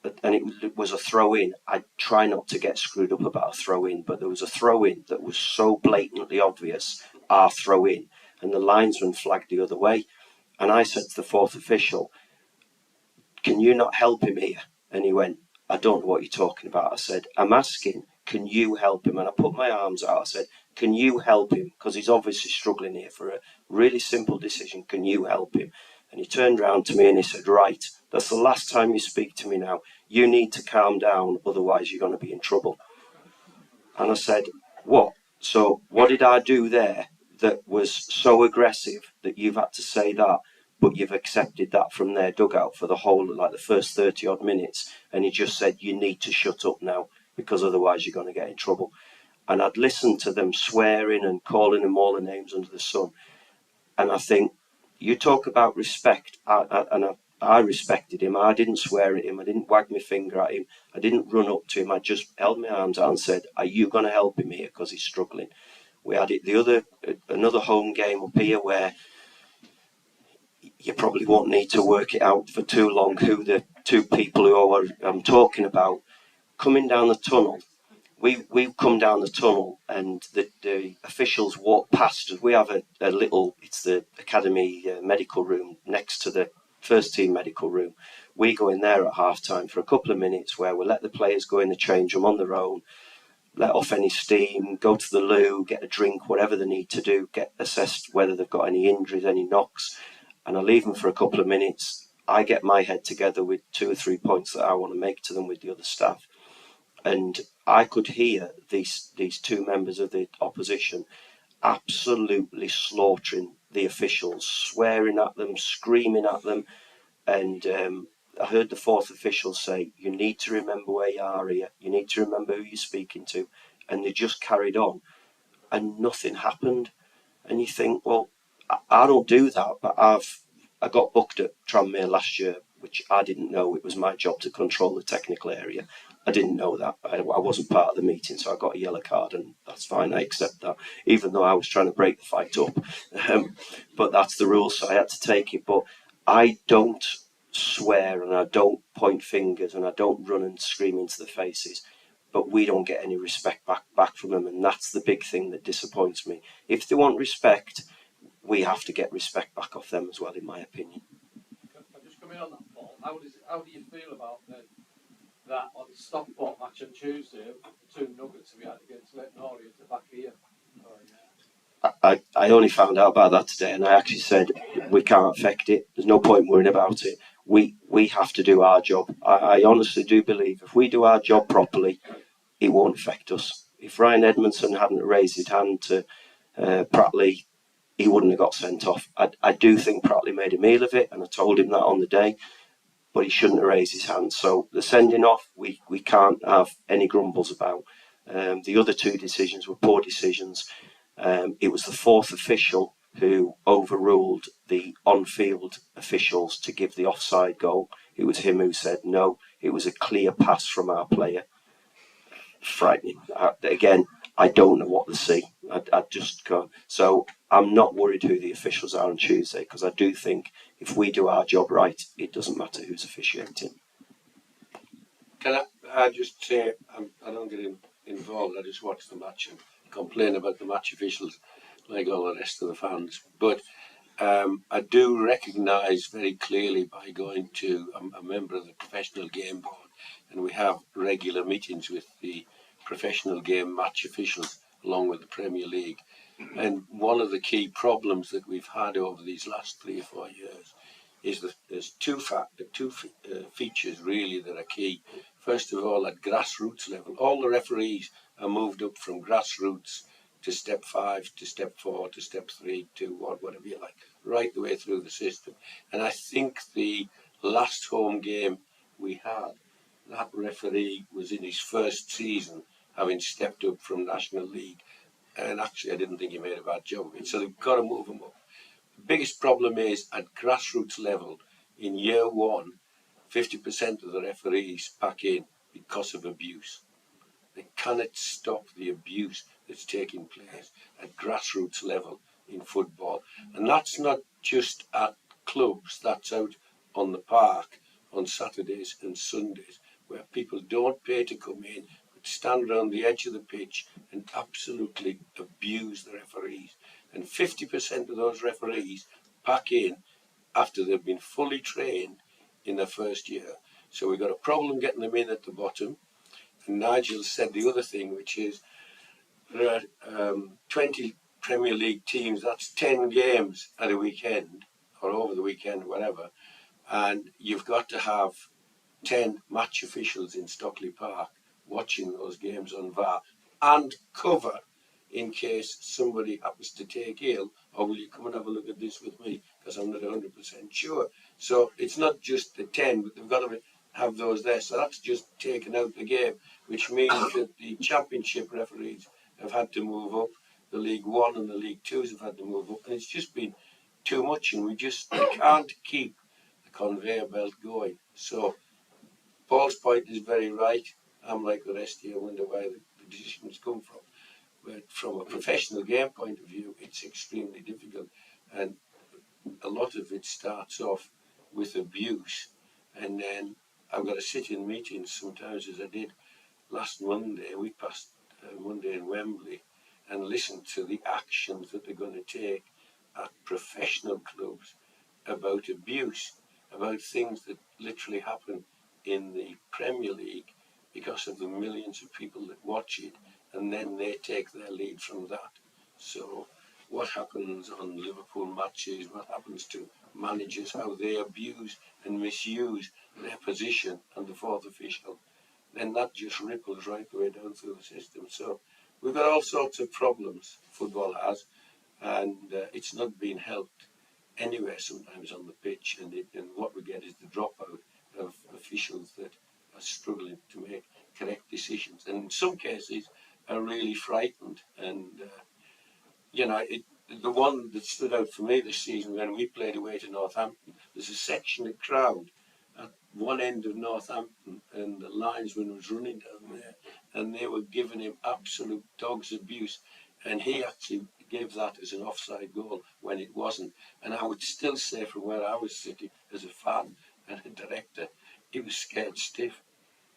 it was a throw-in. I try not to get screwed up about a throw-in, but there was a throw-in that was so blatantly obvious, our throw-in, and the linesman flagged the other way. And I said to the fourth official, "Can you not help him here?" And he went, "I don't know what you're talking about." I said, "I'm asking, can you help him?" And I put my arms out. I said, "Can you help him? Because he's obviously struggling here for a really simple decision. Can you help him?" And he turned around to me and he said, "Right, that's the last time you speak to me now. You need to calm down, otherwise you're going to be in trouble." And I said, "What? So what did I do there that was so aggressive that you've had to say that, but you've accepted that from their dugout for the whole, like the first 30 odd minutes?" And he just said, "You need to shut up now, because otherwise you're going to get in trouble." And I'd listened to them swearing and calling him all the names under the sun. And I think, you talk about respect, I respected him. I didn't swear at him. I didn't wag my finger at him. I didn't run up to him. I just held my arms out and said, "Are you going to help him here? Because he's struggling." We had it another home game up here where you probably won't need to work it out for too long who the two people who I'm talking about. Coming down the tunnel, we've come down the tunnel, and the officials walk past us. We have a little, it's the academy medical room next to the first team medical room. We go in there at half time for a couple of minutes where we let the players go in the change room on their own, let off any steam, go to the loo, get a drink, whatever they need to do, get assessed whether they've got any injuries, any knocks. And I leave them for a couple of minutes. I get my head together with 2 or 3 points that I want to make to them with the other staff. And I could hear these two members of the opposition absolutely slaughtering the officials, swearing at them, screaming at them. And I heard the fourth official say, "You need to remember where you are here. You need to remember who you're speaking to." And they just carried on, and nothing happened. And you think, well, I don't do that, but I got booked at Tranmere last year, which I didn't know. It was my job to control the technical area. I didn't know that. I wasn't part of the meeting, so I got a yellow card, and that's fine. I accept that, even though I was trying to break the fight up. But that's the rules, so I had to take it. But I don't swear, and I don't point fingers, and I don't run and scream into the faces. But we don't get any respect back from them, and that's the big thing that disappoints me. If they want respect, we have to get respect back off them as well, in my opinion. Can I just come in on that, Paul? How do you feel about that on the Stockport match on Tuesday, the 2 Nuggets we had against Leighton Orient at the back here? I only found out about that today, and I actually said we can't affect it. There's no point worrying about it. We have to do our job. I honestly do believe if we do our job properly, it won't affect us. If Ryan Edmondson hadn't raised his hand to Pratley, he wouldn't have got sent off. I do think Pratley made a meal of it, and I told him that on the day. but he shouldn't have raised his hand. So the sending off, we can't have any grumbles about. The other two decisions were poor decisions. It was the fourth official who overruled the on-field officials to give the offside goal. It was him who said no. It was a clear pass from our player. Frightening. Again, I don't know what to see. I just go. So I'm not worried who the officials are on Tuesday, because I do think if we do our job right, it doesn't matter who's officiating. Can I just say, I don't get involved, I just watch the match and complain about the match officials like all the rest of the fans. But I do recognise very clearly, by going to a member of the professional game board, and we have regular meetings with the professional game match officials along with the Premier League. And one of the key problems that we've had over these last 3 or 4 years is that there's two features really that are key. First of all, at grassroots level, all the referees are moved up from grassroots to step 5, to step 4, to step 3, to whatever you like, right the way through the system. And I think the last home game we had, that referee was in his first season, having stepped up from National League. And actually, I didn't think he made a bad job of it. So they've got to move him up. The biggest problem is at grassroots level, in year 1, 50% of the referees pack in because of abuse. They cannot stop the abuse that's taking place at grassroots level in football. And that's not just at clubs, that's out on the park on Saturdays and Sundays, where people don't pay to come in, but stand around the edge of the pitch and absolutely abuse the referees. And 50% of those referees pack in after they've been fully trained in their first year. So we've got a problem getting them in at the bottom. And Nigel said the other thing, which is there are 20 Premier League teams, that's 10 games at a weekend, or over the weekend, whatever, and you've got to have 10 match officials in Stockley Park watching those games on VAR and cover in case somebody happens to take ill, or will you come and have a look at this with me, because I'm not 100% sure. So it's not just the 10, but they've got to have those there. So that's just taken out the game, which means that the Championship referees have had to move up, the League One and the League Twos have had to move up, and it's just been too much, and we can't keep the conveyor belt going. So Paul's point is very right. I'm like the rest of you, I wonder where the decisions come from. But from a professional game point of view, it's extremely difficult, and a lot of it starts off with abuse, and then I've got to sit in meetings sometimes, as I did last Monday, week past Monday in Wembley, and listen to the actions that they're going to take at professional clubs about abuse, about things that literally happen in the Premier League because of the millions of people that watch it, and then they take their lead from that. So what happens on Liverpool matches, what happens to managers, how they abuse and misuse their position and the fourth official, then that just ripples right the way down through the system. So we've got all sorts of problems, football has, and it's not being helped anywhere sometimes on the pitch, and what we get is the dropout of officials that are struggling to make correct decisions, and in some cases are really frightened. And the one that stood out for me this season, when we played away to Northampton, there's a section of crowd at one end of Northampton, and the linesman was running down there, and they were giving him absolute dog's abuse, and he actually gave that as an offside goal when it wasn't. And I would still say, from where I was sitting as a fan and a director, he was scared stiff.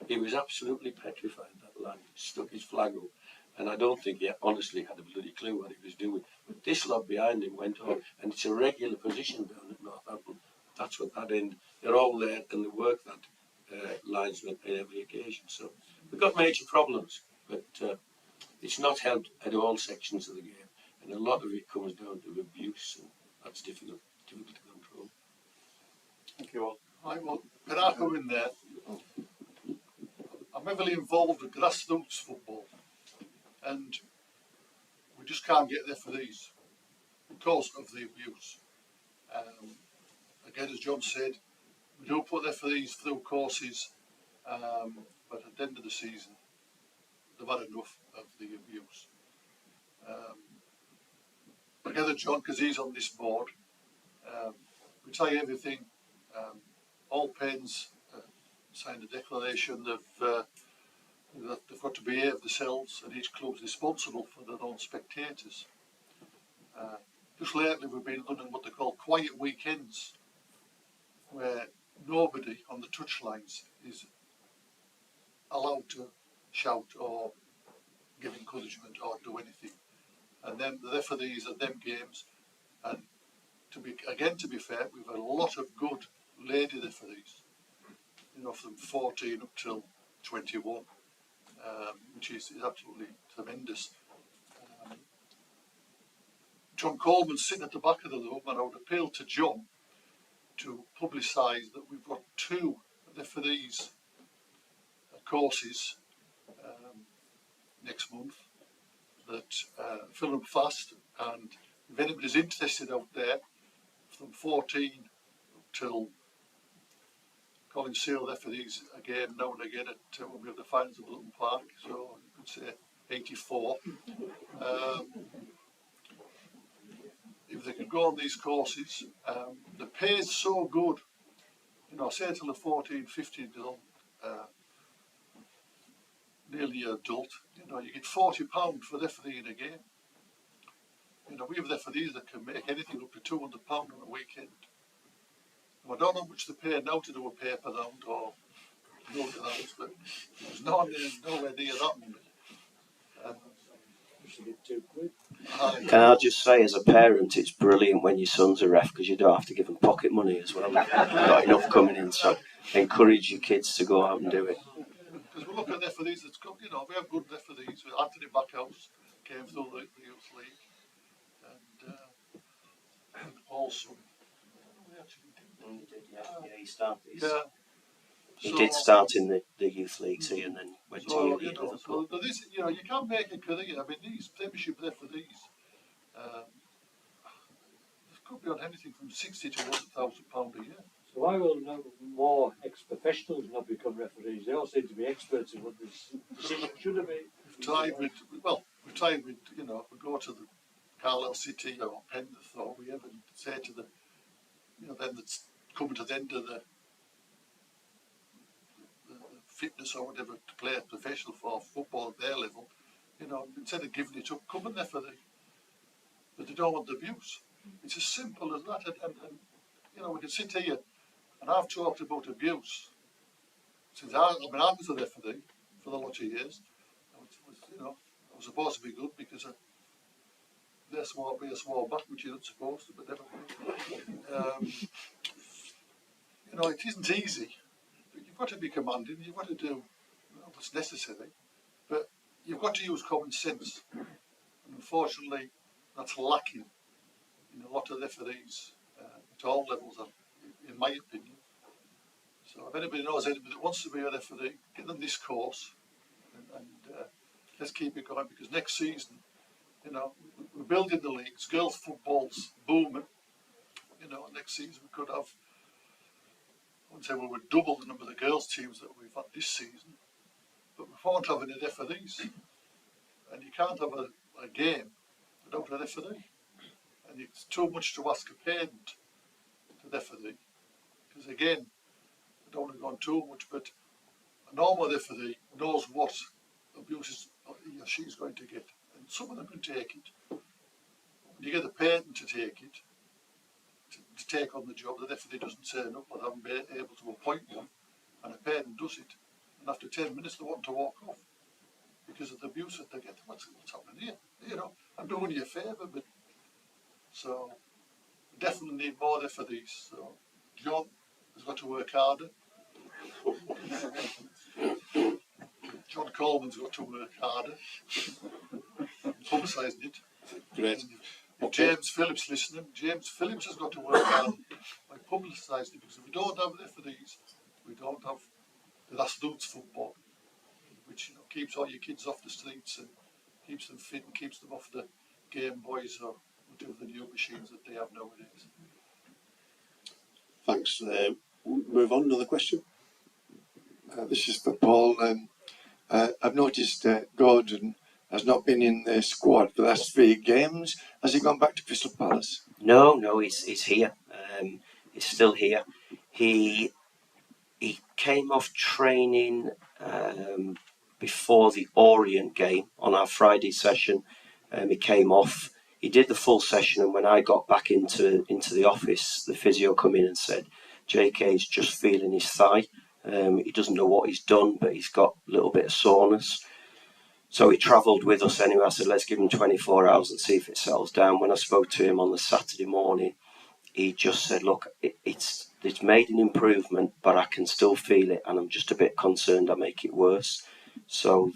He was absolutely petrified, that lad. Stuck his flag up, and I don't think he honestly had a bloody clue what he was doing. But this lot behind him went on, and it's a regular position down at Northampton. That's what that end. They're all there, and they work that linesman on every occasion. So we've got major problems, but it's not helped at all sections of the game, and a lot of it comes down to abuse, and that's difficult to control. Thank you all. Can I come in there? I'm heavily involved with grassroots football, and we just can't get there for these because of the abuse. Again, as John said, we do put referees through courses, but at the end of the season, they've had enough of the abuse. Together, John, because he's on this board, we try everything. All pens signed a declaration that they've got to behave themselves, and each club's responsible for their own spectators. Just lately, we've been running what they call quiet weekends, where nobody on the touchlines is allowed to shout or give encouragement or do anything. And then the referees at them games, and to be fair, we've had a lot of good lady referees, from 14 up till 21, which is absolutely tremendous. John Coleman's sitting at the back of the room, and I would appeal to John to publicise that we've got 2 referees courses next month that fill them fast, and if anybody's interested out there, from 14 till Colin Seal referees again now and again at when we have the finals of Luton Park, so you could say 84. If they could go on these courses, the pay is so good. Say till the 14, 15 year old, nearly adult, you get £40 for refereeing a game. We have referees that can make anything up to £200 on a weekend. I don't know how much they pay now to do a paper round or note rounds, but there's nowhere near that money. Can I just say, as a parent, it's brilliant when your son's a ref because you don't have to give them pocket money as well. You've got enough coming in, so encourage your kids to go out and do it. Because we look at referees that's come, we have good referees. Anthony Backhouse came through the Youth League, and Paul Simpson. He started. Yeah. He did start in the Youth League, and then went to So, uni. you can make a career. I mean, these Premiership referees, could be on anything from £60,000 to £100,000 a year. So why will more ex-professionals not become referees? They all seem to be experts in what this position should have been. We've tried with, we go to the Carlisle City or Penrith or wherever and say to the, then that's coming to the end of the fitness or whatever to play a professional for football at their level, instead of giving it up, come and referee. But they don't want the abuse. It's as simple as that. And we can sit here, and I've talked about abuse since I was a referee for a lot of years. I was supposed to be good because they're small back, which you're not supposed to, but never mind. It isn't easy. But you've got to be commanding, you've got to do what's necessary, but you've got to use common sense. And unfortunately, that's lacking in a lot of referees at all levels, in my opinion. So if anybody knows anybody that wants to be a referee, get them this course, and let's keep it going, because next season, we're building the leagues, girls' football's booming. Next season we could have, I wouldn't say we would double the number of the girls' teams that we've had this season, but we won't have any referees. And you can't have a game without a referee. And it's too much to ask a parent to referee, because again, I don't want to go on too much, but a normal referee knows what abuses he or she's going to get, and some of them can take it. When you get a parent to take it, to take on the job, the referee doesn't turn up, or they haven't been able to appoint one, and a parent does it, and after 10 minutes they want to walk off because of the abuse that they get. What's happening here? I'm doing you a favour, but so we definitely need more referees. So John has got to work harder. John Coleman's got to work harder. Publicising it. Great. If James Phillips listening, James Phillips has got to work hard by publicising it, because if we don't have referees, we don't have grassroots football, which keeps all your kids off the streets and keeps them fit and keeps them off the Game Boys or whatever the new machines that they have nowadays. Thanks. move on. Another question. This is for Paul. I've noticed Gordon has not been in the squad for the last 3 games. Has he gone back to Crystal Palace? No, he's here. He's still here. He came off training before the Orient game on our Friday session. He came off. He did the full session, and when I got back into the office, the physio come in and said, "JK's just feeling his thigh. He doesn't know what he's done, but he's got a little bit of soreness." So he travelled with us anyway. I said, let's give him 24 hours and see if it settles down. When I spoke to him on the Saturday morning, he just said, look, it's made an improvement, but I can still feel it, and I'm just a bit concerned I make it worse. So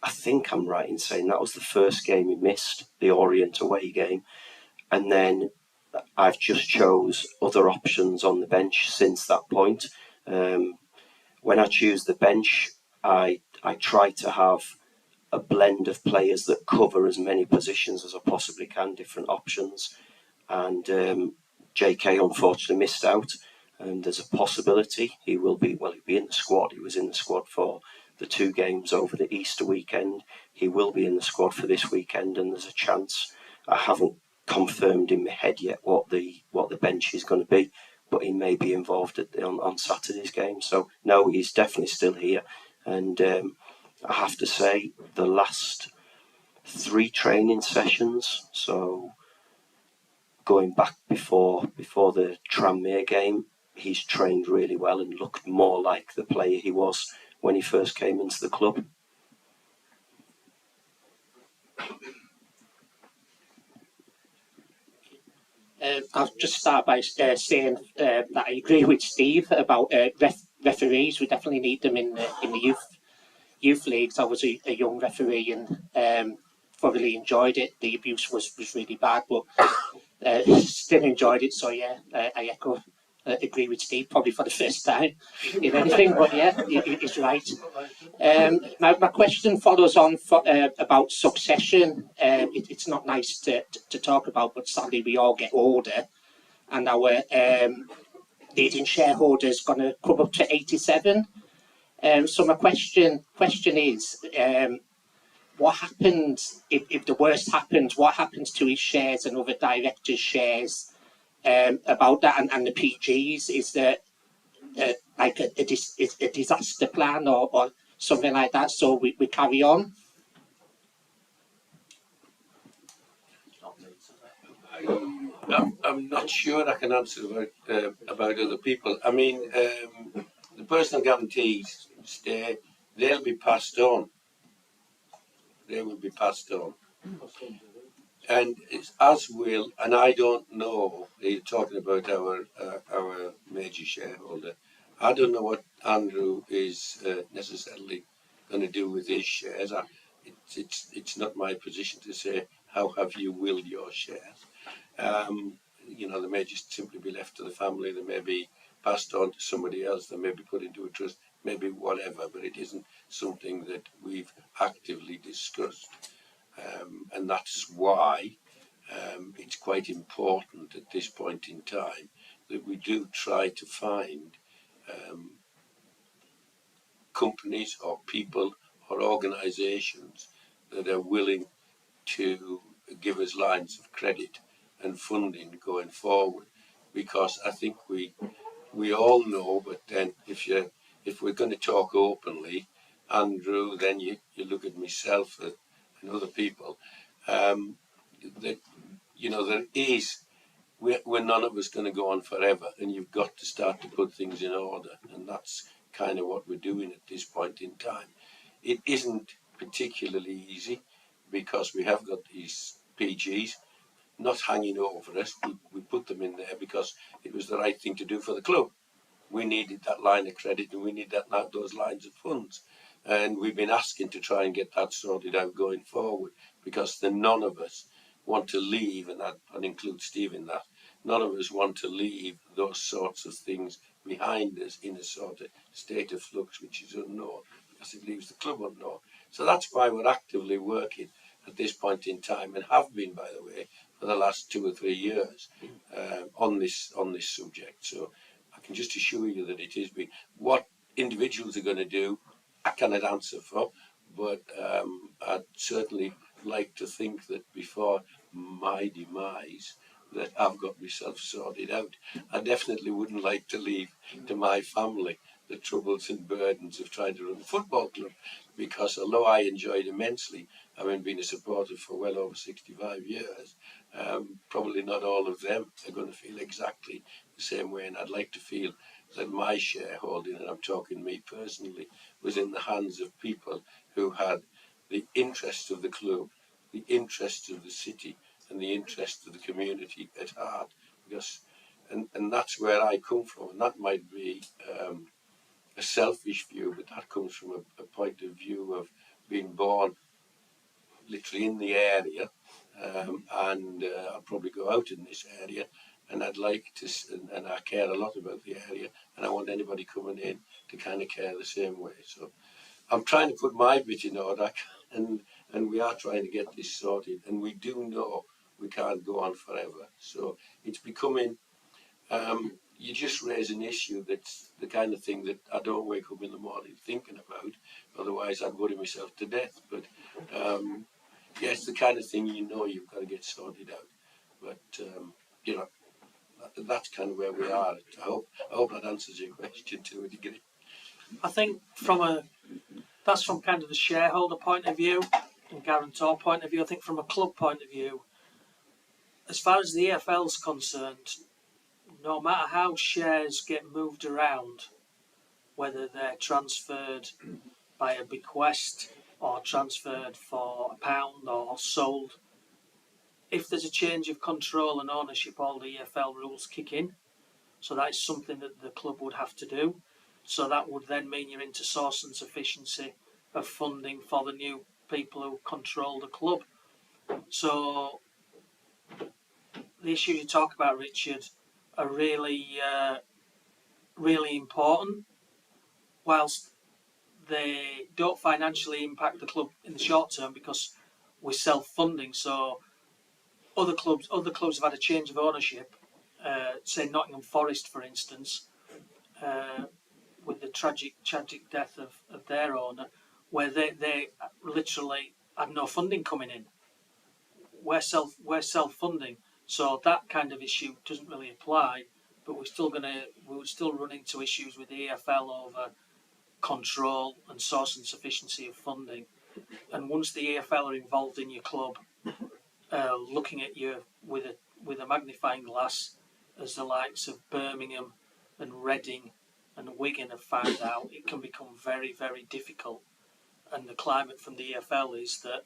I think I'm right in saying that was the first game he missed, the Orient away game. And then I've just chose other options on the bench since that point. When I choose the bench, I try to have a blend of players that cover as many positions as I possibly can, different options. And JK unfortunately missed out, and there's a possibility he'll be in the squad. He was in the squad for the 2 games over the Easter weekend. He will be in the squad for this weekend, and there's a chance. I haven't confirmed in my head yet what the bench is going to be, but he may be involved on Saturday's game. So no, he's definitely still here. And I have to say, the last 3 training sessions, so going back before the Tranmere game, he's trained really well and looked more like the player he was when he first came into the club. I'll just start by saying that I agree with Steve about referees. We definitely need them in the youth leagues. I was a young referee and thoroughly enjoyed it. The abuse was really bad, but still enjoyed it. So yeah, I agree with Steve, probably for the first time in anything, but yeah, he's right. My question follows on about succession. It's not nice to talk about, but sadly we all get older, and our leading shareholder is going to come up to 87. So my question is, what happens if the worst happens? What happens to his shares and other directors' shares? About that and the PGs, is there like a disaster plan or something like that, so we carry on? I'm not sure I can answer about other people. I mean, the personal guarantees stay, they'll be passed on. They will be passed on. And it's as will, and I don't know, you're talking about our major shareholder, I don't know what Andrew is necessarily going to do with his shares. It's not my position to say how have you willed your shares. They may just simply be left to the family, they may be passed on to somebody else, they may be put into a trust, maybe whatever, but it isn't something that we've actively discussed. And that's why it's quite important at this point in time that we do try to find companies or people or organisations that are willing to give us lines of credit and funding going forward, because I think we all know, but then if we're going to talk openly, Andrew, then you look at myself and other people, that there is, we're none of us going to go on forever, and you've got to start to put things in order, and that's kind of what we're doing at this point in time. It isn't particularly easy because we have got these PGs not hanging over us. We put them in there because it was the right thing to do for the club. We needed that line of credit and we need those lines of funds. And we've been asking to try and get that sorted out going forward, because none of us want to leave, and that includes Steve in that, none of us want to leave those sorts of things behind us in a sort of state of flux which is unknown, because it leaves the club unknown. So that's why we're actively working at this point in time, and have been, by the way, for the last 2 or 3 years on this subject. So I I can just assure you that it is big. What individuals are going to do, I cannot answer for, but I'd certainly like to think that before my demise, that I've got myself sorted out. I definitely wouldn't like to leave to my family the troubles and burdens of trying to run a football club, because although I enjoyed immensely, having been a supporter for well over 65 years, probably not all of them are going to feel exactly the same way, and I'd like to feel that my shareholding, and I'm talking me personally, was in the hands of people who had the interests of the club, the interests of the city, and the interests of the community at heart. Because, and that's where I come from, and that might be a selfish view, but that comes from a point of view of being born literally in the area, and I'll probably go out in this area, and I'd like to, and I care a lot about the area, and I want anybody coming in to kind of care the same way. So I'm trying to put my bit in order, and we are trying to get this sorted, and we do know we can't go on forever. So it's becoming, you just raise an issue that's the kind of thing that I don't wake up in the morning thinking about, otherwise I'd worry myself to death. But yeah, it's the kind of thing you know you've got to get sorted out. But you know, that's kind of where we are. I hope that answers your question to a degree. I think that's from kind of the shareholder point of view and guarantor point of view. I think from a club point of view, as far as the EFL is concerned, no matter how shares get moved around, whether they're transferred by a bequest or transferred for £1 or sold, if there's a change of control and ownership, all the EFL rules kick in. So that is something that the club would have to do. So that would then mean you're into source and sufficiency of funding for the new people who control the club. So the issues you talk about, Richard, are really, really important. Whilst they don't financially impact the club in the short term because we're self-funding. So other clubs have had a change of ownership. Say Nottingham Forest, for instance, with the tragic death of their owner, where they literally had no funding coming in. We're self-funding, so that kind of issue doesn't really apply. But we would still run into issues with the EFL over control and source and sufficiency of funding. And once the EFL are involved in your club, looking at you with a magnifying glass, as the likes of Birmingham and Reading and Wigan have found out, it can become very, very difficult. And the climate from the EFL is that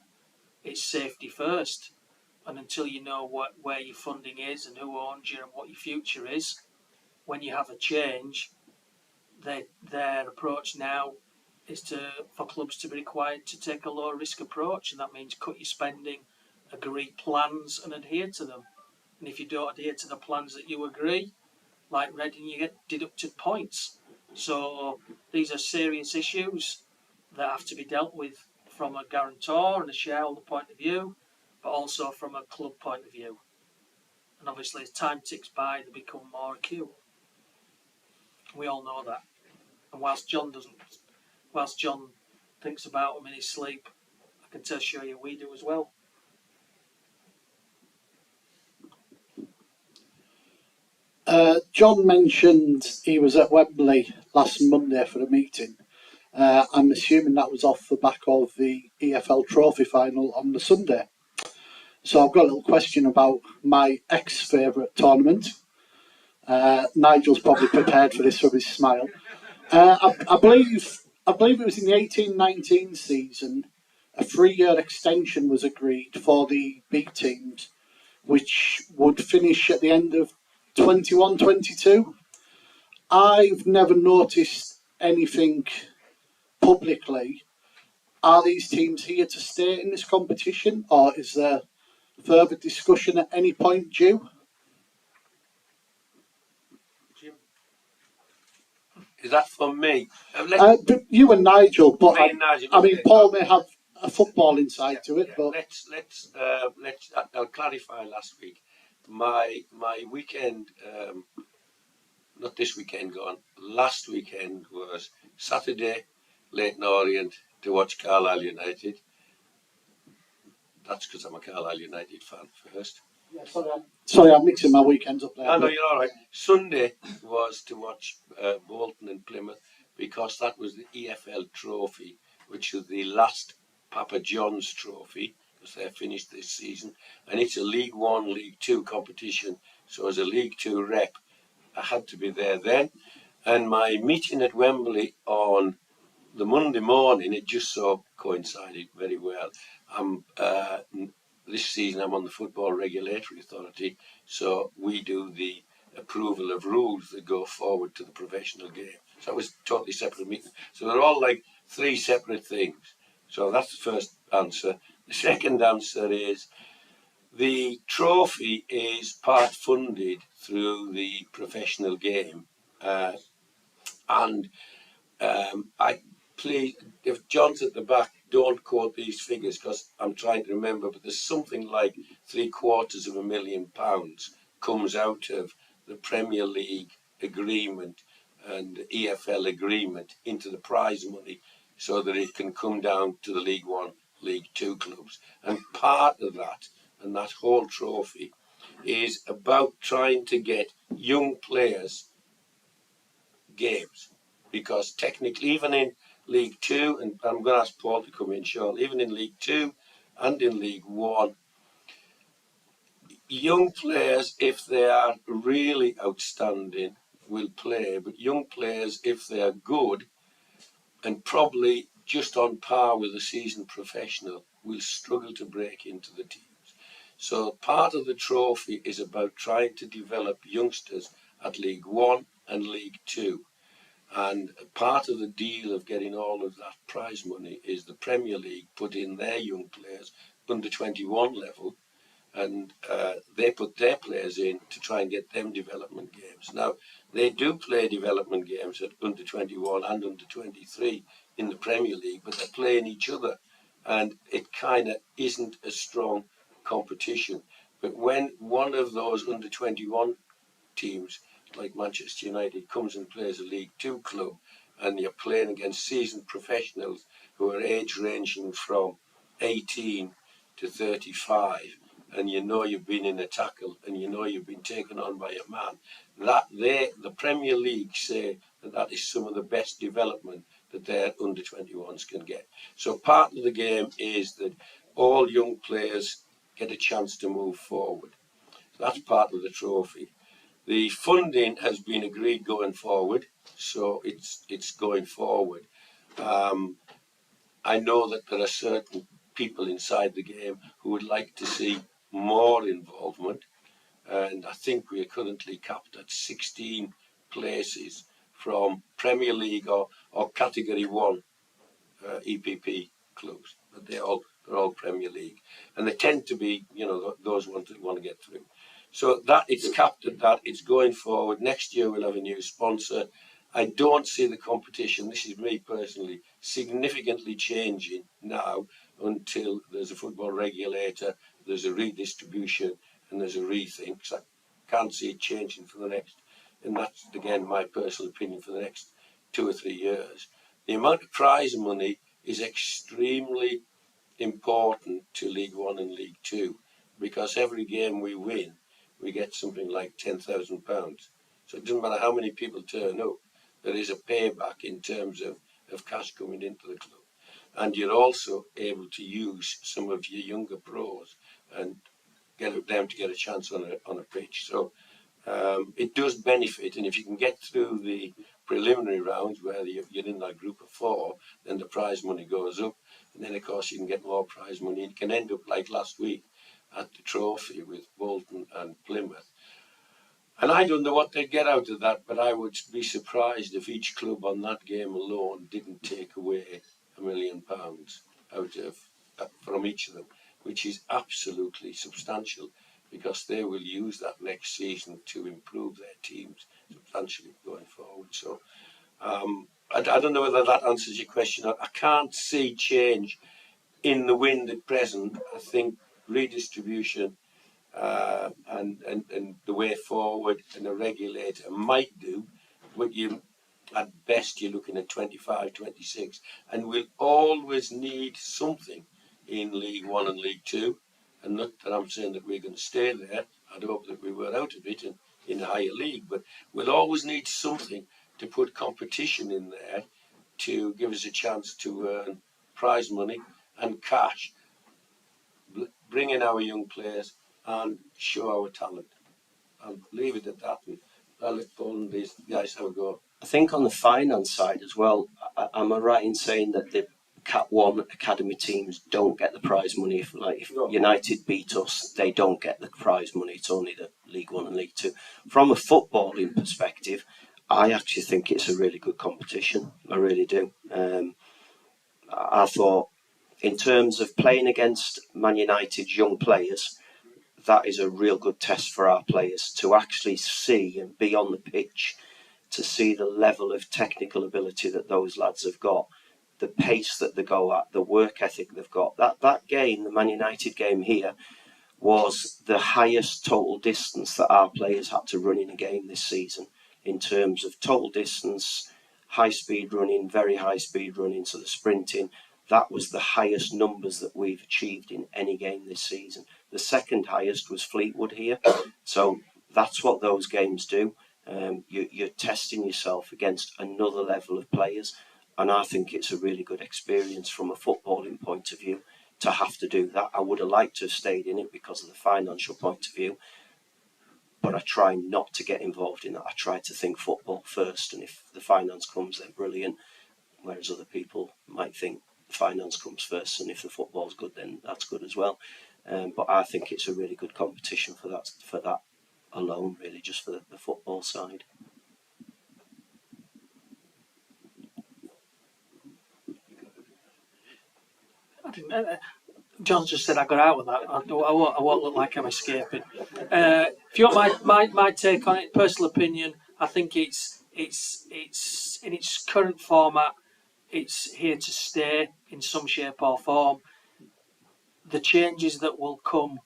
it's safety first. And until you know where your funding is and who owns you and what your future is, when you have a change, their approach now is for clubs to be required to take a low risk approach, and that means cut your spending, agree plans, and adhere to them. And if you don't adhere to the plans that you agree, like Reading, you get deducted points. So these are serious issues that have to be dealt with from a guarantor and a shareholder point of view, but also from a club point of view. And obviously, as time ticks by, they become more acute. We all know that. And whilst John thinks about them in his sleep, I can assure you we do as well. John mentioned he was at Wembley last Monday for a meeting. I'm assuming that was off the back of the EFL Trophy final on the Sunday. So I've got a little question about my ex-favourite tournament. Nigel's probably prepared for this with his smile. I believe it was in the 18-19 season. A 3-year extension was agreed for the B teams, which would finish at the end of 21-22. I've never noticed anything publicly. Are these teams here to stay in this competition, or is there further discussion at any point due? Is that for me? You and Nigel, but Nigel, I mean, Paul may have a football insight to it. But let's. I'll clarify. Last week, my weekend not this weekend gone, last weekend was Saturday, Leyton Orient to watch Carlisle United. That's because I'm a Carlisle United fan first. Yeah, sorry, I'm mixing my weekends up there. No, you're all right. Sunday was to watch Bolton and Plymouth because that was the EFL Trophy, which was the last Papa John's Trophy because they're finished this season, and it's a League One, League Two competition. So as a League Two rep, I had to be there then. And my meeting at Wembley on the Monday morning, it just so coincided very well. This season I'm on the Football Regulatory Authority, so we do the approval of rules that go forward to the professional game. So it was totally separate meetings. So they're all like three separate things. So that's the first answer. The second answer is the trophy is part funded through the professional game, and I please, if John's at the back, don't quote these figures because I'm trying to remember, but there's something like £750,000 comes out of the Premier League agreement and the EFL agreement into the prize money so that it can come down to the League One, League Two clubs. And part of that, and that whole trophy, is about trying to get young players games. Because technically, even in League Two, and I'm going to ask Paul to come in shortly, even in League Two and in League One, young players, if they are really outstanding, will play. But young players, if they are good and probably just on par with a seasoned professional, will struggle to break into the teams. So part of the trophy is about trying to develop youngsters at League One and League Two. And part of the deal of getting all of that prize money is the Premier League put in their young players under 21 level, and they put their players in to try and get them development games. Now, they do play development games at under 21 and under 23 in the Premier League, but they're playing each other, and it kind of isn't a strong competition. But when one of those under 21 teams like Manchester United comes and plays a League Two club, and you're playing against seasoned professionals who are age ranging from 18 to 35, and you know you've been in a tackle and you know you've been taken on by a man, the Premier League say that is some of the best development that their under 21s can get. So part of the game is that all young players get a chance to move forward. So that's part of the trophy. The funding has been agreed going forward, so it's going forward. I know that there are certain people inside the game who would like to see more involvement, and I think we are currently capped at 16 places from Premier League or Category 1 EPP clubs, but they're all Premier League, and they tend to be, those ones that want to get through. So that it's capped at that. It's going forward. Next year we'll have a new sponsor. I don't see the competition, this is me personally, significantly changing now until there's a football regulator, there's a redistribution, and there's a rethink. So I can't see it changing for the next, and that's again my personal opinion, for the next 2 or 3 years. The amount of prize money is extremely important to League One and League Two, because every game we win, we get something like £10,000. So it doesn't matter how many people turn up, there is a payback in terms of cash coming into the club. And you're also able to use some of your younger pros and get them to get a chance on a pitch. So it does benefit, and if you can get through the preliminary rounds where you're in that group of 4, then the prize money goes up, and then of course you can get more prize money. It can end up like last week at the trophy with Bolton and Plymouth. And I don't know what they'd get out of that, but I would be surprised if each club on that game alone didn't take away £1 million from each of them, which is absolutely substantial, because they will use that next season to improve their teams substantially going forward. So I don't know whether that answers your question. I can't see change in the wind at present. I think redistribution and the way forward and a regulator might do, but you at best you're looking at 25, 26, and we'll always need something in League One and League Two. And not that I'm saying that we're going to stay there. I'd hope that we were out of it and in a higher league, but we'll always need something to put competition in there to give us a chance to earn prize money and cash, bring in our young players and show our talent. I'll leave it at that, and I'll let Paul and these guys have a go. I think on the finance side as well, am I right in saying that the Cat 1 academy teams don't get the prize money? If United beat us, they don't get the prize money. It's only the League 1 and League 2. From a footballing perspective, I actually think it's a really good competition. I really do. I thought, in terms of playing against Man United's young players, that is a real good test for our players to actually see and be on the pitch, to see the level of technical ability that those lads have got, the pace that they go at, the work ethic they've got. That game, the Man United game here, was the highest total distance that our players had to run in a game this season, in terms of total distance, high speed running, very high speed running, so the sprinting. That was the highest numbers that we've achieved in any game this season. The second highest was Fleetwood here. So that's what those games do. You're testing yourself against another level of players. And I think it's a really good experience from a footballing point of view to have to do that. I would have liked to have stayed in it because of the financial point of view. But I try not to get involved in that. I try to think football first. And if the finance comes, then brilliant. Whereas other people might think finance comes first, and if the football's good, then that's good as well. But I think it's a really good competition for that alone, really, just for the football side. John just said I got out with that. I won't look like I'm escaping. If you want my take on it, personal opinion, I think it's in its current format. It's here to stay in some shape or form. The changes that will come,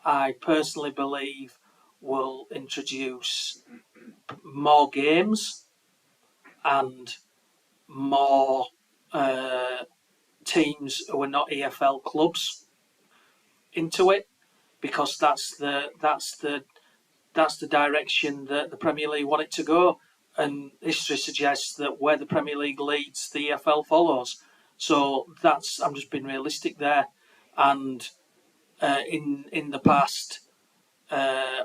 I personally believe, will introduce more games and more teams who are not EFL clubs into it, because that's the direction that the Premier League want it to go. And history suggests that where the Premier League leads, the EFL follows. So I'm just being realistic there. And in the past,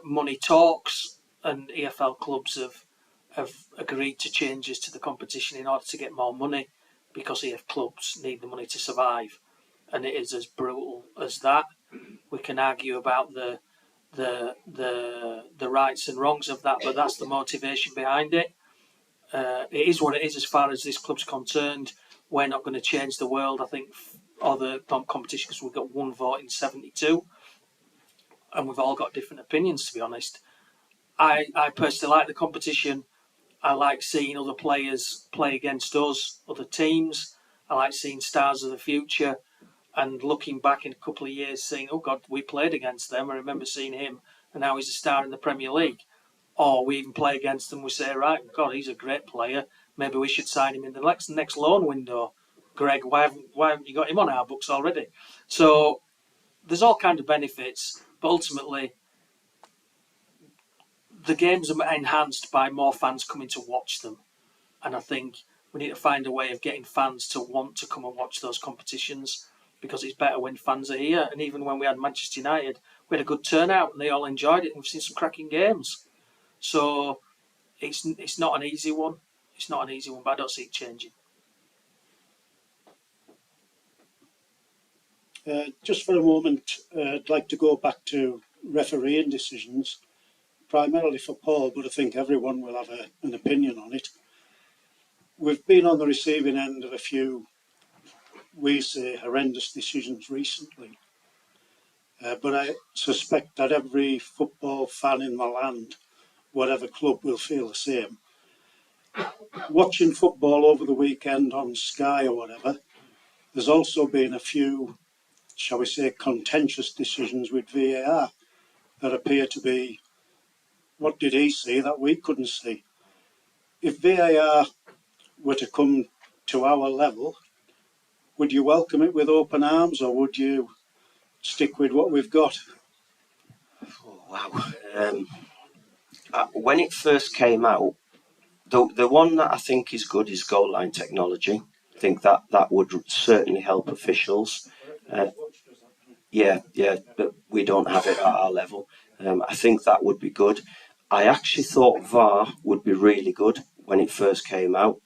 money talks, and EFL clubs have agreed to changes to the competition in order to get more money, because EFL clubs need the money to survive. And it is as brutal as that. We can argue about the rights and wrongs of that, but that's the motivation behind it. It is what it is as far as this club's concerned. We're not going to change the world, I think, or the competition, because we've got one vote in 72, and we've all got different opinions, to be honest. I personally like the competition. I like seeing other players play against us, other teams. I like seeing stars of the future, and looking back in a couple of years, saying, oh God, we played against them. I remember seeing him, and now he's a star in the Premier League. Or we even play against them, we say, right, God, he's a great player. Maybe we should sign him in the next loan window. Greg, why haven't you got him on our books already? So there's all kinds of benefits, but ultimately the games are enhanced by more fans coming to watch them. And I think we need to find a way of getting fans to want to come and watch those competitions, because it's better when fans are here. And even when we had Manchester United, we had a good turnout and they all enjoyed it, and we've seen some cracking games. So it's not an easy one. It's not an easy one, but I don't see it changing. Just for a moment, I'd like to go back to refereeing decisions, primarily for Paul, but I think everyone will have an opinion on it. We've been on the receiving end of a few, we say, horrendous decisions recently. But I suspect that every football fan in the land, whatever club, will feel the same. Watching football over the weekend on Sky or whatever, there's also been a few, shall we say, contentious decisions with VAR. that appear to be, what did he see that we couldn't see? If VAR were to come to our level, would you welcome it with open arms, or would you stick with what we've got? Oh, wow. When it first came out, the one that I think is good is goal line technology. I think that would certainly help officials. Yeah, but we don't have it at our level. I think that would be good. I actually thought VAR would be really good when it first came out,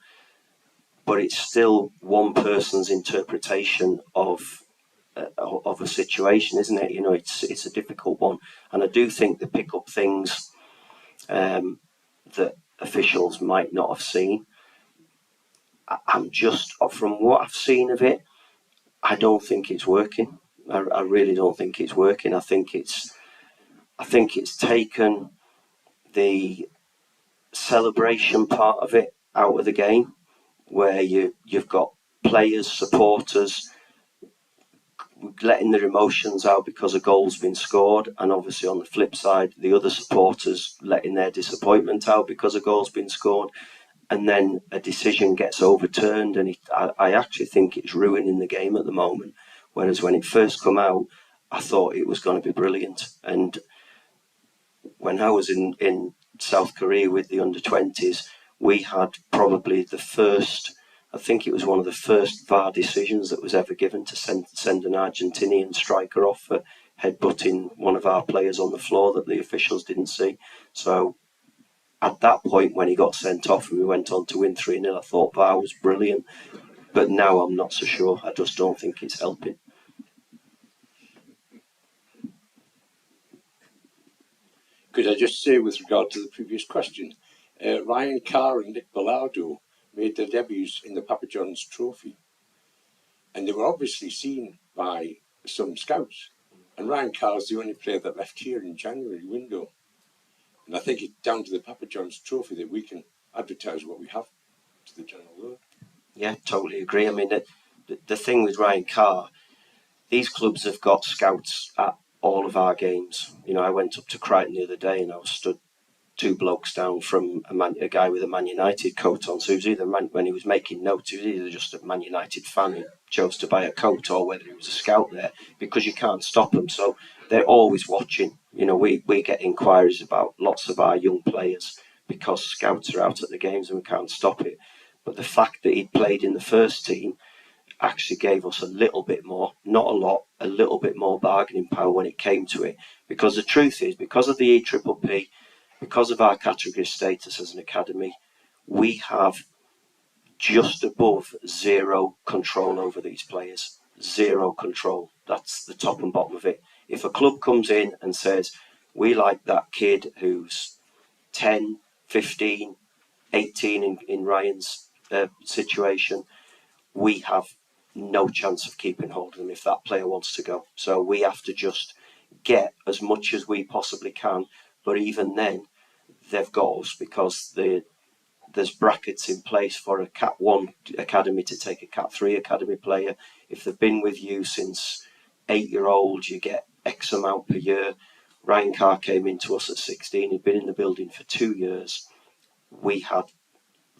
but it's still one person's interpretation of a situation, isn't it? You know, it's a difficult one, and I do think they pick up things that officials might not have seen. I'm just, from what I've seen of it, I don't think it's working. I really don't think it's working. I think it's taken the celebration part of it out of the game, where you've got players, supporters letting their emotions out because a goal's been scored, and obviously on the flip side, the other supporters letting their disappointment out because a goal's been scored, and then a decision gets overturned, and I actually think it's ruining the game at the moment. Whereas when it first come out, I thought it was going to be brilliant. And when I was in South Korea with the under-20s, we had probably the first, I think it was one of the first VAR decisions that was ever given to send an Argentinian striker off for headbutting one of our players on the floor that the officials didn't see. So at that point, when he got sent off and we went on to win 3-0, I thought VAR was brilliant. But now I'm not so sure. I just don't think it's helping. Could I just say, with regard to the previous question, Ryan Carr and Nick Bellardo made their debuts in the Papa John's Trophy, and they were obviously seen by some scouts. And Ryan Carr is the only player that left here in January window. And I think it's down to the Papa John's Trophy that we can advertise what we have to the general world. Yeah, totally agree. I mean, the thing with Ryan Carr, these clubs have got scouts at all of our games. You know, I went up to Crichton the other day and I was stood 2 blokes down from a guy with a Man United coat on. So he was either, when he was making notes, he was either just a Man United fan who chose to buy a coat, or whether he was a scout there, because you can't stop them. So they're always watching. You know, we get inquiries about lots of our young players because scouts are out at the games and we can't stop it. But the fact that he'd played in the first team actually gave us a little bit more, not a lot, a little bit more bargaining power when it came to it. Because the truth is, because of the EPPP, because of our category status as an academy, we have just above zero control over these players. Zero control. That's the top and bottom of it. If a club comes in and says, we like that kid who's 10, 15, 18 in Ryan's situation, we have no chance of keeping hold of them if that player wants to go. So we have to just get as much as we possibly can. But even then, they've got us, because there's brackets in place for a Cat 1 academy to take a Cat 3 academy player. If they've been with you since 8-year-old, you get X amount per year. Ryan Carr came into us at 16. He'd been in the building for 2 years. We had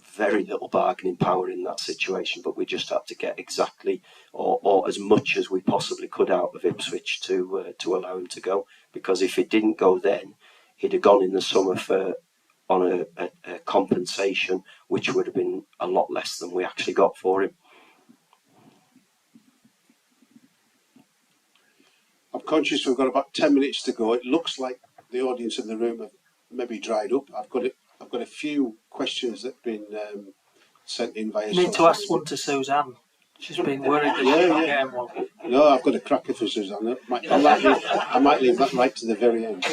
very little bargaining power in that situation, but we just had to get exactly or as much as we possibly could out of Ipswich to allow him to go. Because if it didn't go then, he'd have gone in the summer on a compensation which would have been a lot less than we actually got for him. I'm conscious we've got about 10 minutes to go. It looks like the audience in the room have maybe dried up. I've got a few questions that have been sent in via. You need to ask one to Suzanne. She's been worried that she's not getting one. No, I've got a cracker for Suzanne. I might leave that right to the very end.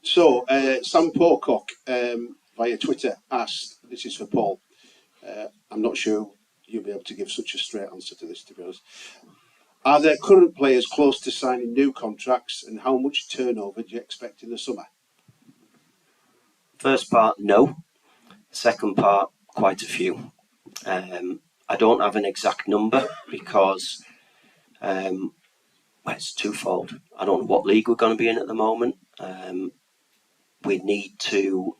So, Sam Pocock via Twitter asked, this is for Paul, I'm not sure you'll be able to give such a straight answer to this, to be honest. Are there current players close to signing new contracts, and how much turnover do you expect in the summer? First part, no. Second part, quite a few. I don't have an exact number because Well, it's twofold. I don't know what league we're going to be in at the moment. We need to,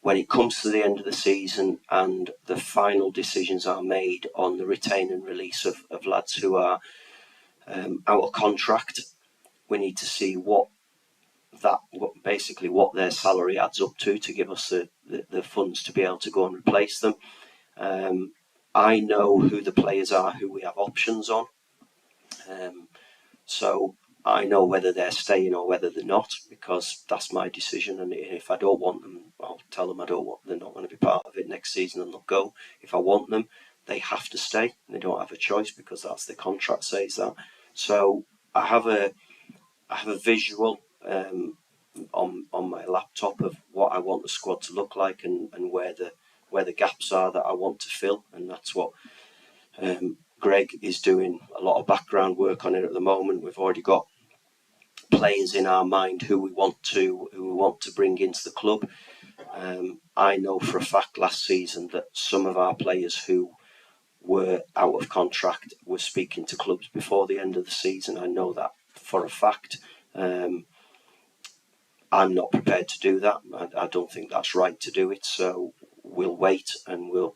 when it comes to the end of the season and the final decisions are made on the retain and release of lads who are out of contract, we need to see what their salary adds up to give us the funds to be able to go and replace them. I know who the players are who we have options on, so I know whether they're staying or whether they're not, because that's my decision. And if I don't want them, I'll tell them they're not going to be part of it next season and they'll go. If I want them, they have to stay. They don't have a choice because that's the contract says that. So I have a visual on my laptop of what I want the squad to look like and where the gaps are that I want to fill, and that's what Greg is doing a lot of background work on it at the moment. We've already got players in our mind who we want to bring into the club. I know for a fact last season that some of our players who were out of contract were speaking to clubs before the end of the season. I know that for a fact. I'm not prepared to do that. I don't think that's right to do it. So we'll wait and we'll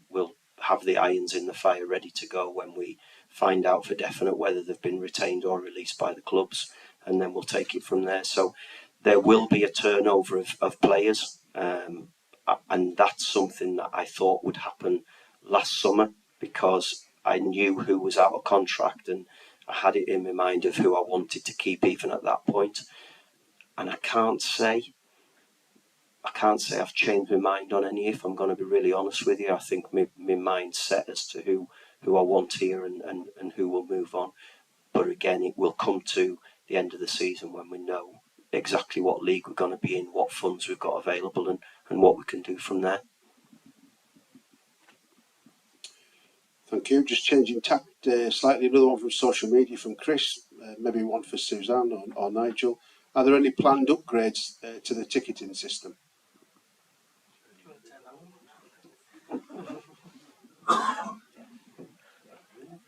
have the irons in the fire ready to go when we find out for definite whether they've been retained or released by the clubs, and then we'll take it from there. So there will be a turnover of players, and that's something that I thought would happen last summer because I knew who was out of contract and I had it in my mind of who I wanted to keep even at that point. And I can't say I've changed my mind on any, if I'm going to be really honest with you. I think my mind's set as to who I want here and who will move on. But again, it will come to the end of the season when we know exactly what league we're going to be in, what funds we've got available and what we can do from there. Thank you. Just changing tact slightly, another one from social media from Chris, maybe one for Suzanne or Nigel. Are there any planned upgrades to the ticketing system?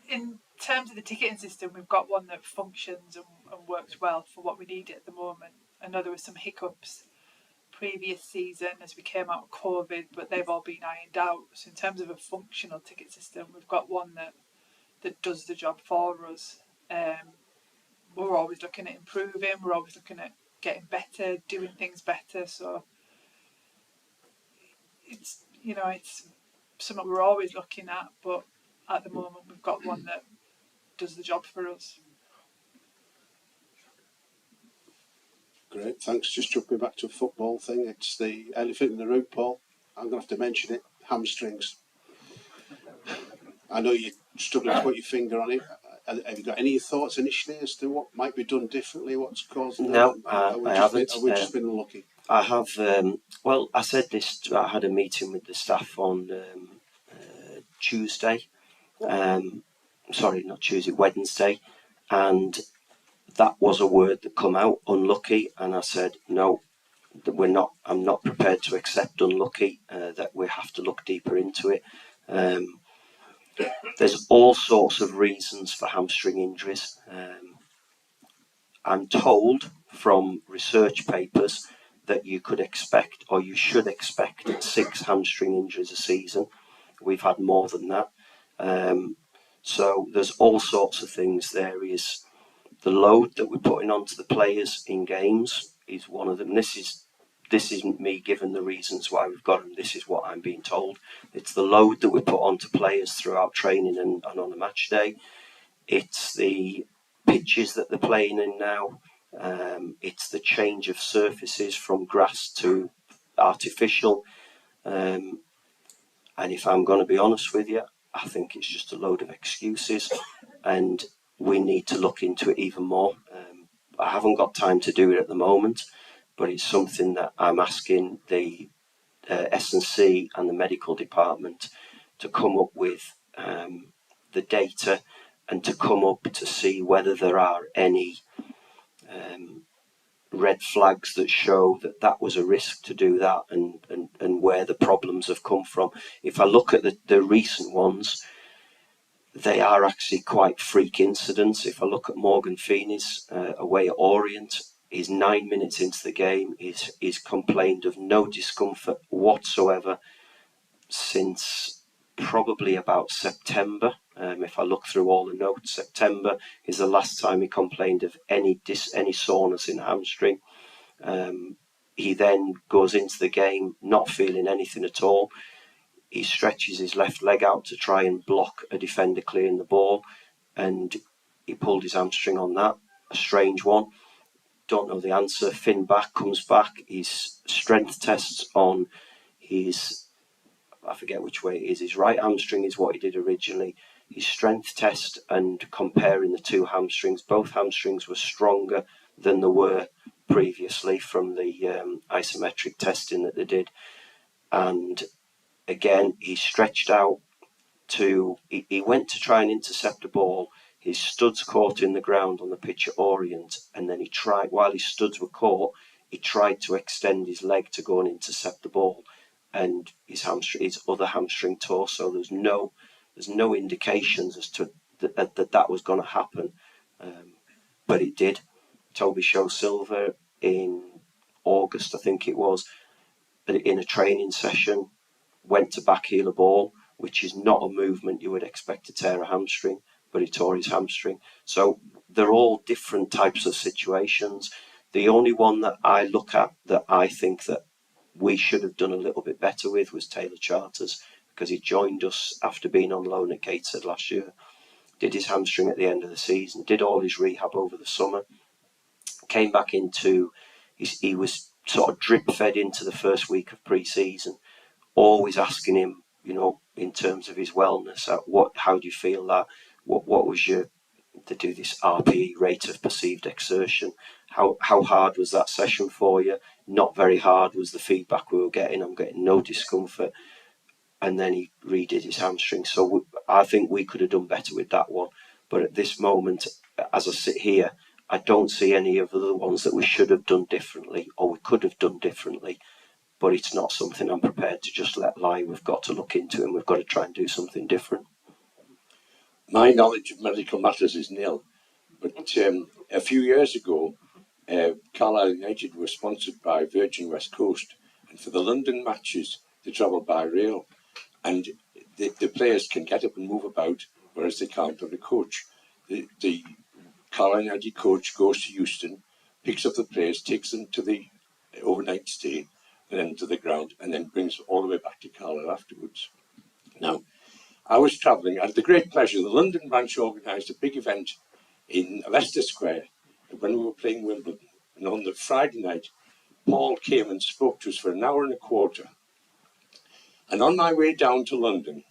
In terms of the ticketing system, we've got one that functions and works well for what we need at the moment. I know there were some hiccups previous season as we came out of COVID, but they've all been ironed out. So in terms of a functional ticket system, we've got one that does the job for us. We're always looking at improving, we're always looking at getting better, doing things better. So it's something we're always looking at, but at the moment we've got one that does the job for us. Great, thanks. Just jumping back to a football thing, it's the elephant in the room, Paul. I'm going to have to mention it, hamstrings. I know you're struggling to put your finger on it. Have you got any thoughts initially as to what might be done differently, what's caused that? No, I haven't. Have we just been unlucky? I have, well, I said this, I had a meeting with the staff on Tuesday, sorry, not Tuesday, Wednesday, and that was a word that come out, unlucky, and I said, no, that I'm not prepared to accept unlucky, that we have to look deeper into it. There's all sorts of reasons for hamstring injuries. I'm told from research papers that you could expect, or you should expect, 6 hamstring injuries a season. We've had more than that. So there's all sorts of things. There is the load that we're putting onto the players in games is one of them. This isn't me giving the reasons why we've got them. This is what I'm being told. It's the load that we put onto players throughout training and on a match day. It's the pitches that they're playing in now. It's the change of surfaces from grass to artificial. And if I'm going to be honest with you, I think it's just a load of excuses, and we need to look into it even more. I haven't got time to do it at the moment, but it's something that I'm asking the S&C and the medical department to come up with the data and to come up to see whether there are any red flags that show that that was a risk to do that, and where the problems have come from. If I look at the recent ones, they are actually quite freak incidents. If I look at Morgan Feeney's away at Orient, he's 9 minutes into the game, he's complained of no discomfort whatsoever since probably about September. If I look through all the notes, September is the last time he complained of any soreness in the hamstring. He then goes into the game not feeling anything at all. He stretches his left leg out to try and block a defender clearing the ball, and he pulled his hamstring on that. A strange one. Don't know the answer. Finn back, comes back. His strength tests on his, I forget which way it is, his right hamstring is what he did originally. His strength test and comparing the two hamstrings, both hamstrings were stronger than they were previously from the isometric testing that they did. And again, he stretched out he went to try and intercept the ball. His studs caught in the ground on the pitch at Orient, and then he tried, while his studs were caught, he tried to extend his leg to go and intercept the ball, and his other hamstring tore. So there's no indications as to that was going to happen, but it did. Toby Show-Silver in August, I think it was, in a training session, went to backheel a ball, which is not a movement you would expect to tear a hamstring, but he tore his hamstring. So they're all different types of situations. The only one that I look at that I think that we should have done a little bit better with was Taylor Charters, because he joined us after being on loan at Gateshead last year, did his hamstring at the end of the season, did all his rehab over the summer, came back into, he was sort of drip fed into the first week of pre-season, always asking him, in terms of his wellness, how do you feel that? What was to do this RPE, rate of perceived exertion? How hard was that session for you? Not very hard was the feedback we were getting. I'm getting no discomfort. And then he redid his hamstring. So I think we could have done better with that one. But at this moment, as I sit here, I don't see any of the other ones that we should have done differently or we could have done differently. But it's not something I'm prepared to just let lie. We've got to look into it and we've got to try and do something different. My knowledge of medical matters is nil. But a few years ago, Carlisle United were sponsored by Virgin West Coast. And for the London matches, they travel by rail. And the players can get up and move about, whereas they can't on a coach. The Carlisle United coach goes to Euston, picks up the players, takes them to the overnight stay, and then to the ground, and then brings all the way back to Carlisle afterwards. Now, I was travelling, I had the great pleasure, the London branch organised a big event in Leicester Square when we were playing Wimbledon. And on the Friday night, Paul came and spoke to us for an hour and a quarter. And on my way down to London,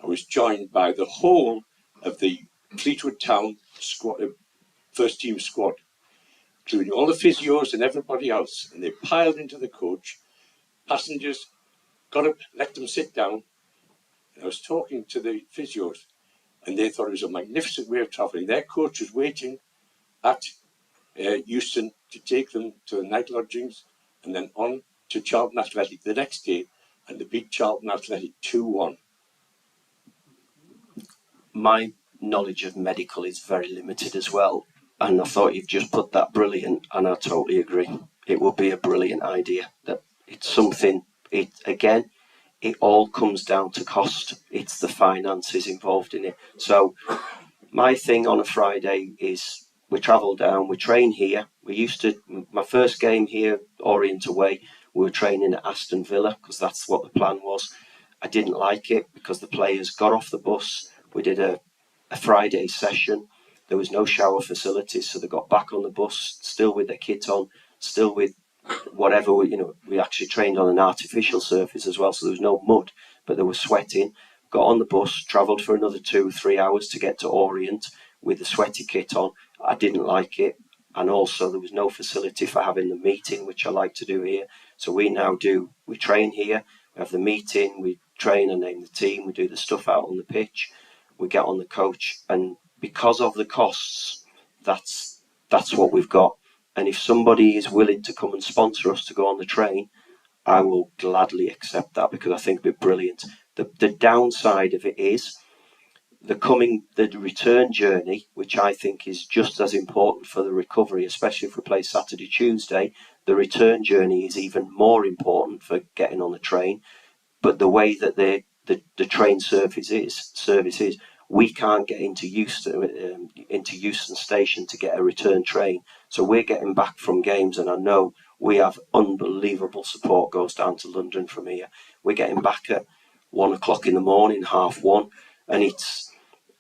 I was joined by the whole of the Fleetwood Town squad, first team squad, including all the physios and everybody else. And they piled into the coach. Passengers got up, let them sit down. And I was talking to the physios, and they thought it was a magnificent way of travelling. Their coach was waiting at Euston to take them to the night lodgings and then on to Charlton Athletic the next day, and they beat Charlton Athletic 2-1. My knowledge of medical is very limited as well, and I thought you've just put that brilliant, and I totally agree. It would be a brilliant idea. That it's something, it all comes down to cost. It's the finances involved in it. So my thing on a Friday is we travel down, we train here. My first game here, Orient away, we were training at Aston Villa because that's what the plan was. I didn't like it because the players got off the bus. We did a Friday session. There was no shower facilities, so they got back on the bus, still with their kit on, still with whatever, we actually trained on an artificial surface as well, so there was no mud, but they were sweating. Got on the bus, travelled for another 2-3 hours to get to Orient with the sweaty kit on. I didn't like it, and also there was no facility for having the meeting, which I like to do here. So we train here, we have the meeting, we train and name the team, we do the stuff out on the pitch, we get on the coach, and because of the costs, that's what we've got. And if somebody is willing to come and sponsor us to go on the train, I will gladly accept that because I think it'd be brilliant. The downside of it is the return journey, which I think is just as important for the recovery, especially if we play Saturday, Tuesday, the return journey is even more important for getting on the train. But the way that the train service is, we can't get into Euston Station to get a return train. So we're getting back from games, and I know we have unbelievable support goes down to London from here. We're getting back at 1 o'clock in the morning, 1:30, and it's,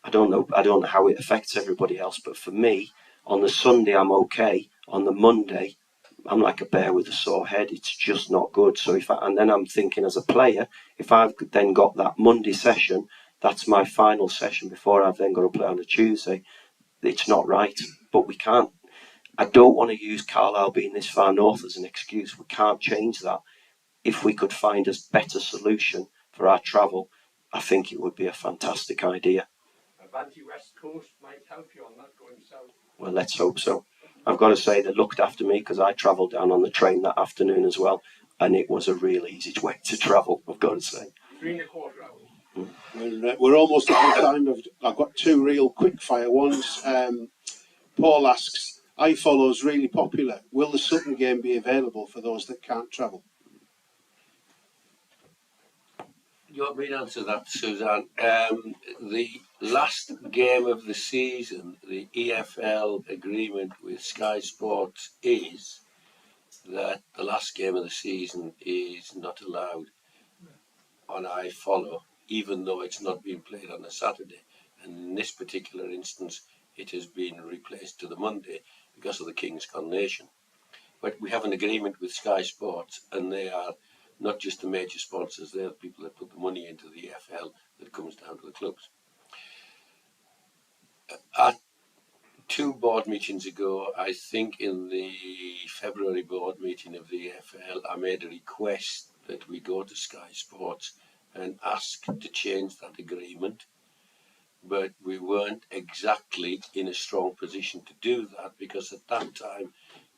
I don't know how it affects everybody else, but for me, on the Sunday I'm okay. On the Monday, I'm like a bear with a sore head. It's just not good. So and then I'm thinking as a player, if I've then got that Monday session, that's my final session before I've then got to play on a Tuesday. It's not right. But we can't. I don't want to use Carlisle being this far north as an excuse. We can't change that. If we could find a better solution for our travel, I think it would be a fantastic idea. Avanti West Coast might help you on that going south. Well, let's hope so. I've got to say they looked after me because I travelled down on the train that afternoon as well, and it was a real easy way to travel, I've got to say. 3 1/4 hours. We're almost out of time. I've got two real quick fire ones. Paul asks, iFollow's really popular. Will the Sutton game be available for those that can't travel? You want me to answer that, Suzanne? The last game of the season, the EFL agreement with Sky Sports is that the last game of the season is not allowed on iFollow, even though it's not being played on a Saturday. And in this particular instance, it has been replaced to the Monday because of the King's coronation. But we have an agreement with Sky Sports, and they are not just the major sponsors, they're the people that put the money into the EFL that comes down to the clubs. At 2 board meetings ago, I think in the February board meeting of the EFL, I made a request that we go to Sky Sports and ask to change that agreement, but we weren't exactly in a strong position to do that because at that time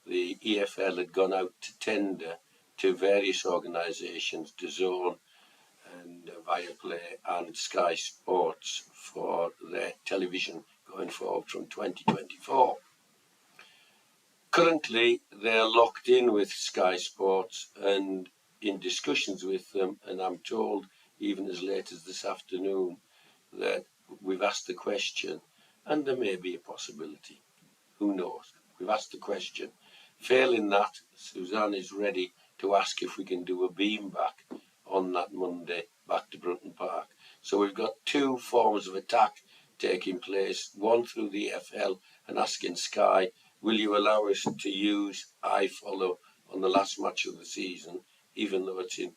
the EFL had gone out to tender to various organisations, DAZN and Viaplay and Sky Sports, for their television going forward from 2024. Currently, they're locked in with Sky Sports and in discussions with them, and I'm told even as late as this afternoon that we've asked the question, and there may be a possibility. Who knows? We've asked the question. Failing that, Suzanne is ready to ask if we can do a beam back on that Monday back to Brunton Park. So we've got 2 forms of attack taking place, one through the EFL and asking Sky, will you allow us to use iFollow on the last match of the season, even though it's in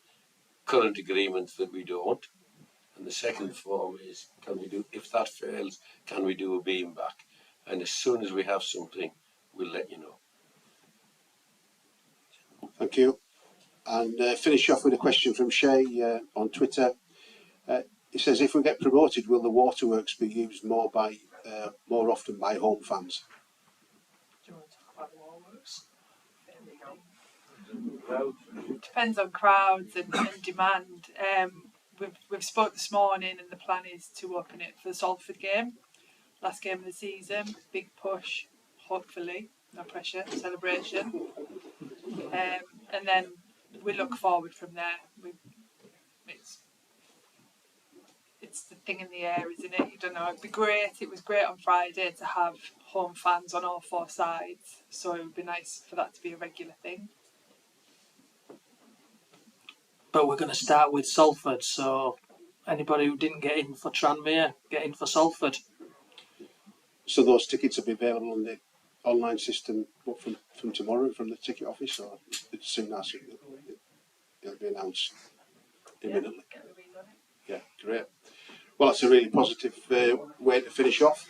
current agreements that we don't? And the second form is, can we do, if that fails, can we do a beam back? And as soon as we have something, we'll let you know. Thank you. And finish off with a question from Shay on Twitter. He says, if we get promoted, will the Waterworks be used more often by home fans? Do you want to talk about the Waterworks? Depends on crowds and demand. We've spoke this morning, and the plan is to open it for the Salford game, last game of the season. Big push, hopefully, no pressure, celebration, and then we look forward from there. It's the thing in the air, isn't it? You don't know. It'd be great. It was great on Friday to have home fans on all 4 sides, so it would be nice for that to be a regular thing. But we're going to start with Salford, so anybody who didn't get in for Tranmere, get in for Salford. So those tickets will be available on the online system from tomorrow, from the ticket office, or as soon as it'll be announced imminently? Yeah, great. Well, that's a really positive way to finish off.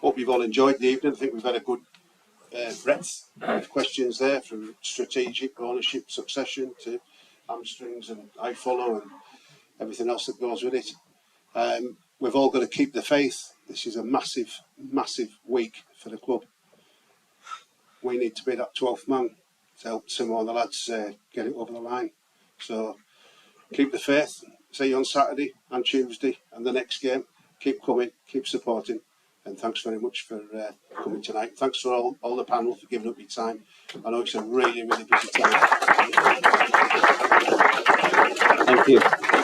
Hope you've all enjoyed the evening. I think we've had a good breadth of questions there, from strategic ownership, succession to hamstrings and iFollow and everything else that goes with it. We've all got to keep the faith. This is a massive, massive week for the club. We need to be that 12th man to help some of the lads get it over the line. So keep the faith. See you on Saturday and Tuesday and the next game. keep coming, keep supporting, and thanks very much for coming tonight. Thanks for all the panel for giving up your time. I know it's a really, really busy time. Thank you.